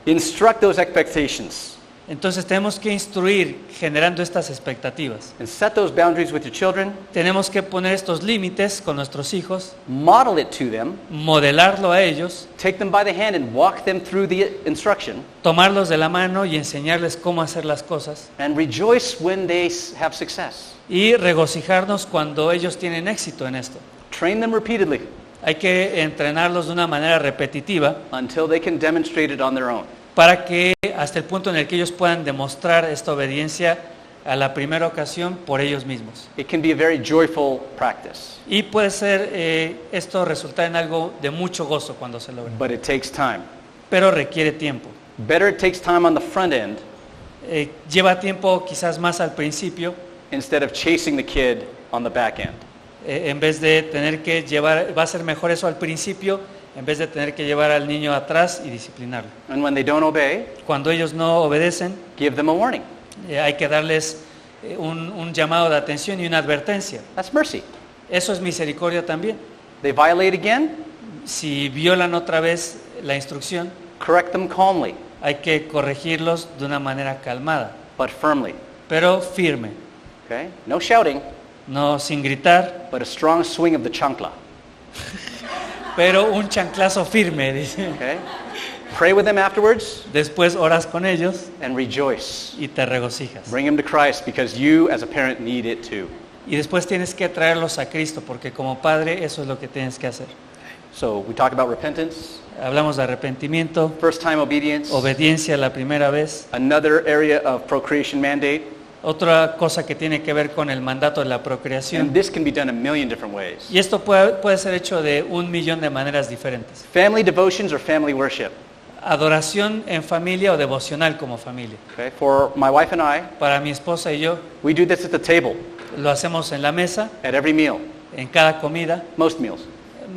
Instruct those expectations Entonces tenemos que instruir generando estas expectativas. and set those boundaries with your children. Tenemos que poner estos límites con nuestros hijos, Model it to them. modelarlo a ellos, Take them by the hand and walk them through the instruction. tomarlos de la mano y enseñarles cómo hacer las cosas. And rejoice when they have success. Y regocijarnos cuando ellos tienen éxito en esto. Train them repeatedly Hay que entrenarlos de una manera repetitiva until they can demonstrate it on their own. para que hasta el punto en el que ellos puedan demostrar esta obediencia a la primera ocasión por ellos mismos. It can be a very joyful practice, Y puede ser esto resultar en algo de mucho gozo cuando se logra, but it takes time. pero requiere tiempo. Better it takes time on the front end Lleva tiempo quizás más al principio, instead of chasing the kid on the back end. en vez de tener que llevar, va a ser mejor eso al principio, en vez de tener que llevar al niño atrás y disciplinarlo. And when they don't obey, Cuando ellos no obedecen, give them a warning. hay que darles un llamado de atención y una advertencia. That's mercy. Eso es misericordia también. They violate again, Si violan otra vez la instrucción, correct them calmly, hay que corregirlos de una manera calmada, but firmly. pero firme, Okay? No shouting, no sin gritar, but a strong swing of the chancla. pero un chanclazo firme, dice. Okay? Pray with them afterwards Después oras con ellos and rejoice. y te regocijas. Bring them to Christ because you as a parent need it too. Y después tienes que traerlos a Cristo, porque como padre eso es lo que tienes que hacer. So we talk about repentance, Hablamos de arrepentimiento, first time obedience, obediencia la primera vez. another area of procreation mandate, Otra cosa que tiene que ver con el mandato de la and procreación. this can be done a million different ways. Y esto puede ser hecho de 1,000,000 de maneras diferentes. Family devotions or family worship. Adoración en familia o devocional como familia. Okay? For my wife and I, Para mi esposa y yo we do this at the table, lo hacemos en la mesa, at every meal, en cada comida, most meals,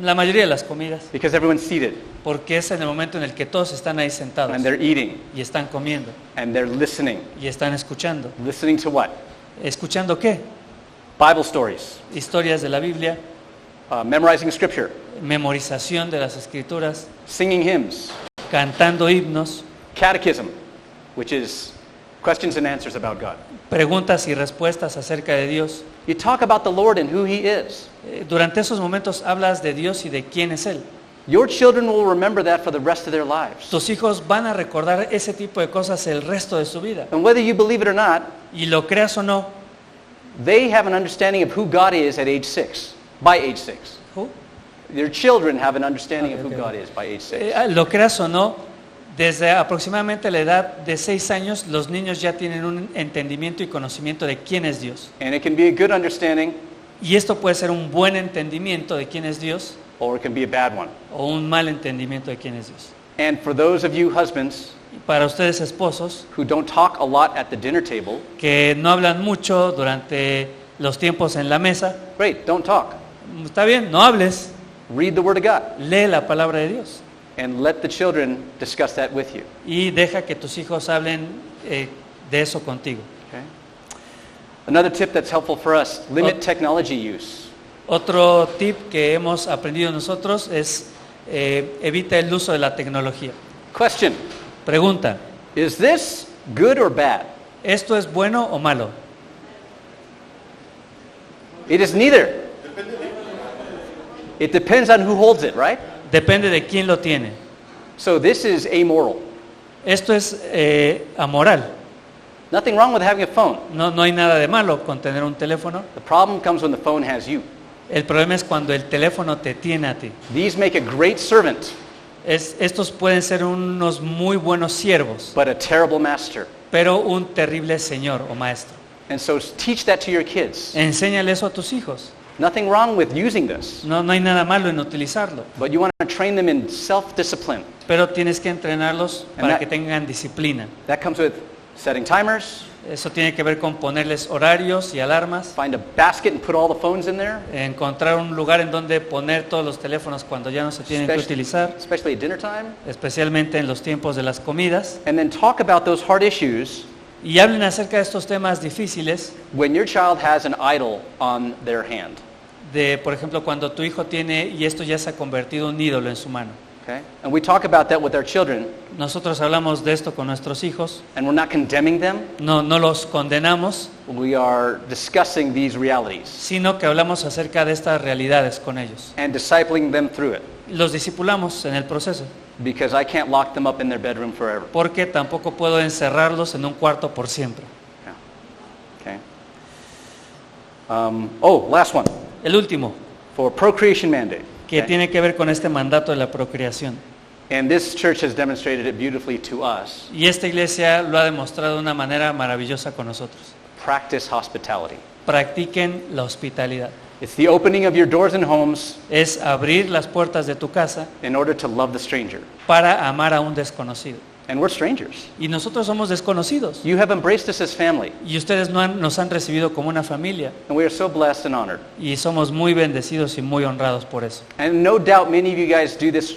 la mayoría de las comidas, because everyone's seated porque es en el momento en el que todos están ahí sentados and they're eating y están comiendo and they're listening. y están escuchando. Listening to what? ¿Escuchando qué? Bible stories, Historias de la Biblia, memorizing scripture, memorización de las escrituras, singing hymns, cantando himnos, catechism, which is questions and answers about God. preguntas y respuestas acerca de Dios. You talk about the Lord and who he is. Durante esos momentos hablas de Dios y de quién es Él. Your children will remember that for the rest of their lives. Tus hijos van a recordar ese tipo de cosas el resto de su vida. And whether you believe it or not, Y lo creas o no, they have an understanding of who God is at age 6, by age 6. ¿Who? Their children have an understanding Okay, of who okay. God is by age 6. Lo creas o no, desde aproximadamente la edad de 6 años, los niños ya tienen un entendimiento y conocimiento de quién es Dios. And it can be a good understanding Y esto puede ser un buen entendimiento de quién es Dios or it can be a bad one. o un mal entendimiento de quién es Dios. And for those of you husbands, Y para ustedes esposos, who don't talk a lot at the dinner table, que no hablan mucho durante los tiempos en la mesa, great, don't talk. está bien, no hables, Read the Word of God lee la palabra de Dios and let the children discuss that with you. y deja que tus hijos hablen de eso contigo. Okay? Another tip that's helpful for us, limit technology use. Otro tip que hemos aprendido nosotros es evita el uso de la tecnología. Question, Pregunta, is this good or bad? ¿esto es bueno o malo? It is neither. It depends on who holds it, right? Depende de quién lo tiene. So this is amoral. Esto es amoral. Nothing wrong with having a phone. No hay nada de malo con tener un teléfono. The problem comes when the phone has you. El problema es cuando el teléfono te tiene a ti. These make a great servant, Estos pueden ser unos muy buenos siervos, but a terrible master. pero un terrible señor o maestro. And so teach that to your kids. Enséñale eso a tus hijos. Nothing wrong with using this, No hay nada malo en utilizarlo, but you want to train them in self-discipline. pero tienes que entrenarlos para that- que tengan disciplina. That comes with setting timers, Eso tiene que ver con ponerles horarios y alarmas, find a basket and put all the phones in there, encontrar un lugar en donde poner todos los teléfonos cuando ya no se tienen que utilizar, especially at dinner time, especialmente en los tiempos de las comidas, and then talk about those hard issues y hablen acerca de estos temas difíciles, when your child has an idol on their hand. de, por ejemplo, cuando tu hijo tiene, y esto ya se ha convertido en un ídolo en su mano. Okay? And we talk about that with our children, Nosotros hablamos de esto con nuestros hijos, and we're not condemning them. no los condenamos, We are discussing these realities sino que hablamos acerca de estas realidades con ellos. and discipling them through it, Los discipulamos en el proceso, because I can't lock them up in their bedroom forever. porque tampoco puedo encerrarlos en un cuarto por siempre. Okay? Last one, El último, for procreation mandate. que Okay? tiene que ver con este mandato de la procreación. And this church has demonstrated it beautifully to us. Y esta iglesia lo ha demostrado de una manera maravillosa con nosotros. Practice hospitality. Practiquen la hospitalidad. It's the opening of your doors and homes Es abrir las puertas de tu casa in order to love the stranger. para amar a un desconocido. And we're strangers. Y nosotros somos desconocidos. You have embraced us as family, Y ustedes nos han recibido como una familia. and we are so blessed and honored. Y somos muy bendecidos y muy honrados por eso. And no doubt many of you guys do this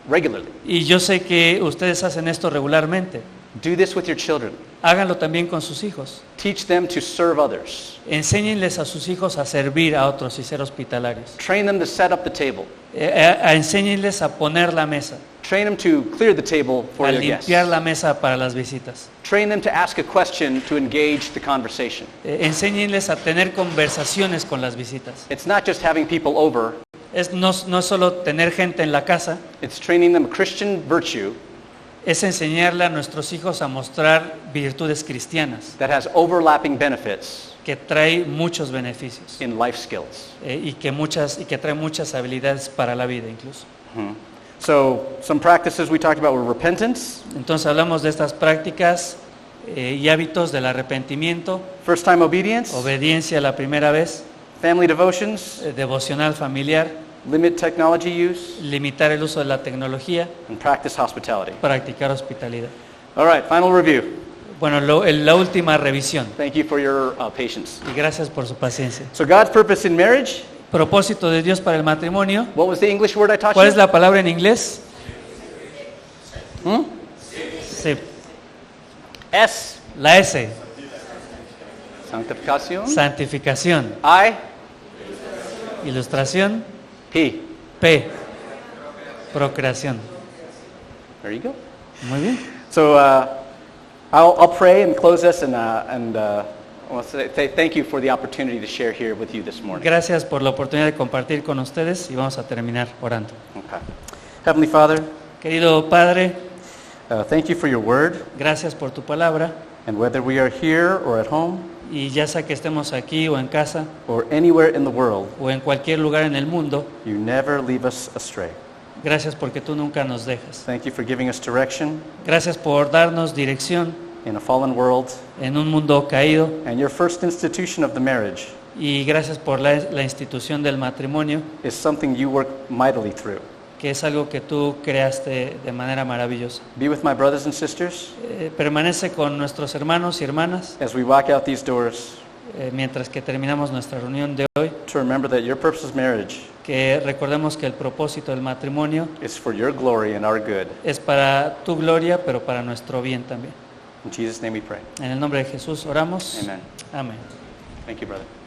regularly. Y yo sé que ustedes hacen esto regularmente. Do this with your children. Háganlo también con sus hijos. Teach them to serve others. Enséñenles a sus hijos a servir a otros y ser hospitalarios. Train them to set up the table. Enséñenles a poner la mesa, Train them to clear the table for a their guests. limpiar la mesa para las visitas. Train them to ask a question to engage the conversation. Enséñenles a tener conversaciones con las visitas. It's not just having people over, No es solo tener gente en la casa, it's training them Christian virtue es enseñarle a nuestros hijos a mostrar virtudes cristianas, that has overlapping benefits que trae muchos beneficios in life skills. y que trae muchas habilidades para la vida incluso. So some practices we talked about were repentance, Entonces hablamos de estas prácticas y hábitos del arrepentimiento, first time obedience, obediencia a la primera vez, family devotions, devocional familiar, limit technology use, limitar el uso de la tecnología, and practice hospitality. practicar hospitalidad. All right, final review. Bueno, la última revisión, Thank you for your patience. y gracias por su paciencia. So God's purpose in marriage, Propósito de Dios para el matrimonio. what was the English word I taught ¿Cuál you? es la palabra en inglés? Sí. S, La S, sanctificación. santificación. I, Ilustración, P. P, procreación. There you go. Muy bien. So I'll pray and close this, and I want to say thank you for the opportunity to share here with you this morning. Gracias por la oportunidad de compartir con ustedes y vamos a terminar orando. Okay. Heavenly Father, Querido Padre, thank you for your word, gracias por tu palabra and whether we are here or at home y ya sea que estemos aquí o en casa or anywhere in the world, o en cualquier lugar en el mundo, you never leave us astray. gracias porque tú nunca nos dejas. Thank you for giving us direction Gracias por darnos dirección in a fallen world, en un mundo caído and your first institution of the marriage y gracias por la institución del matrimonio is something you work mightily through. que es algo que tú creaste de manera maravillosa. Be with my brothers and sisters Permanece con nuestros hermanos y hermanas as we walk out these doors mientras que terminamos nuestra reunión de hoy, to remember that your purpose of marriage que recordemos que el propósito del matrimonio is for your glory and our good. es para tu gloria, pero para nuestro bien también. In Jesus' name we pray. En el nombre de Jesús oramos. Amen. Amén. Thank you, brother.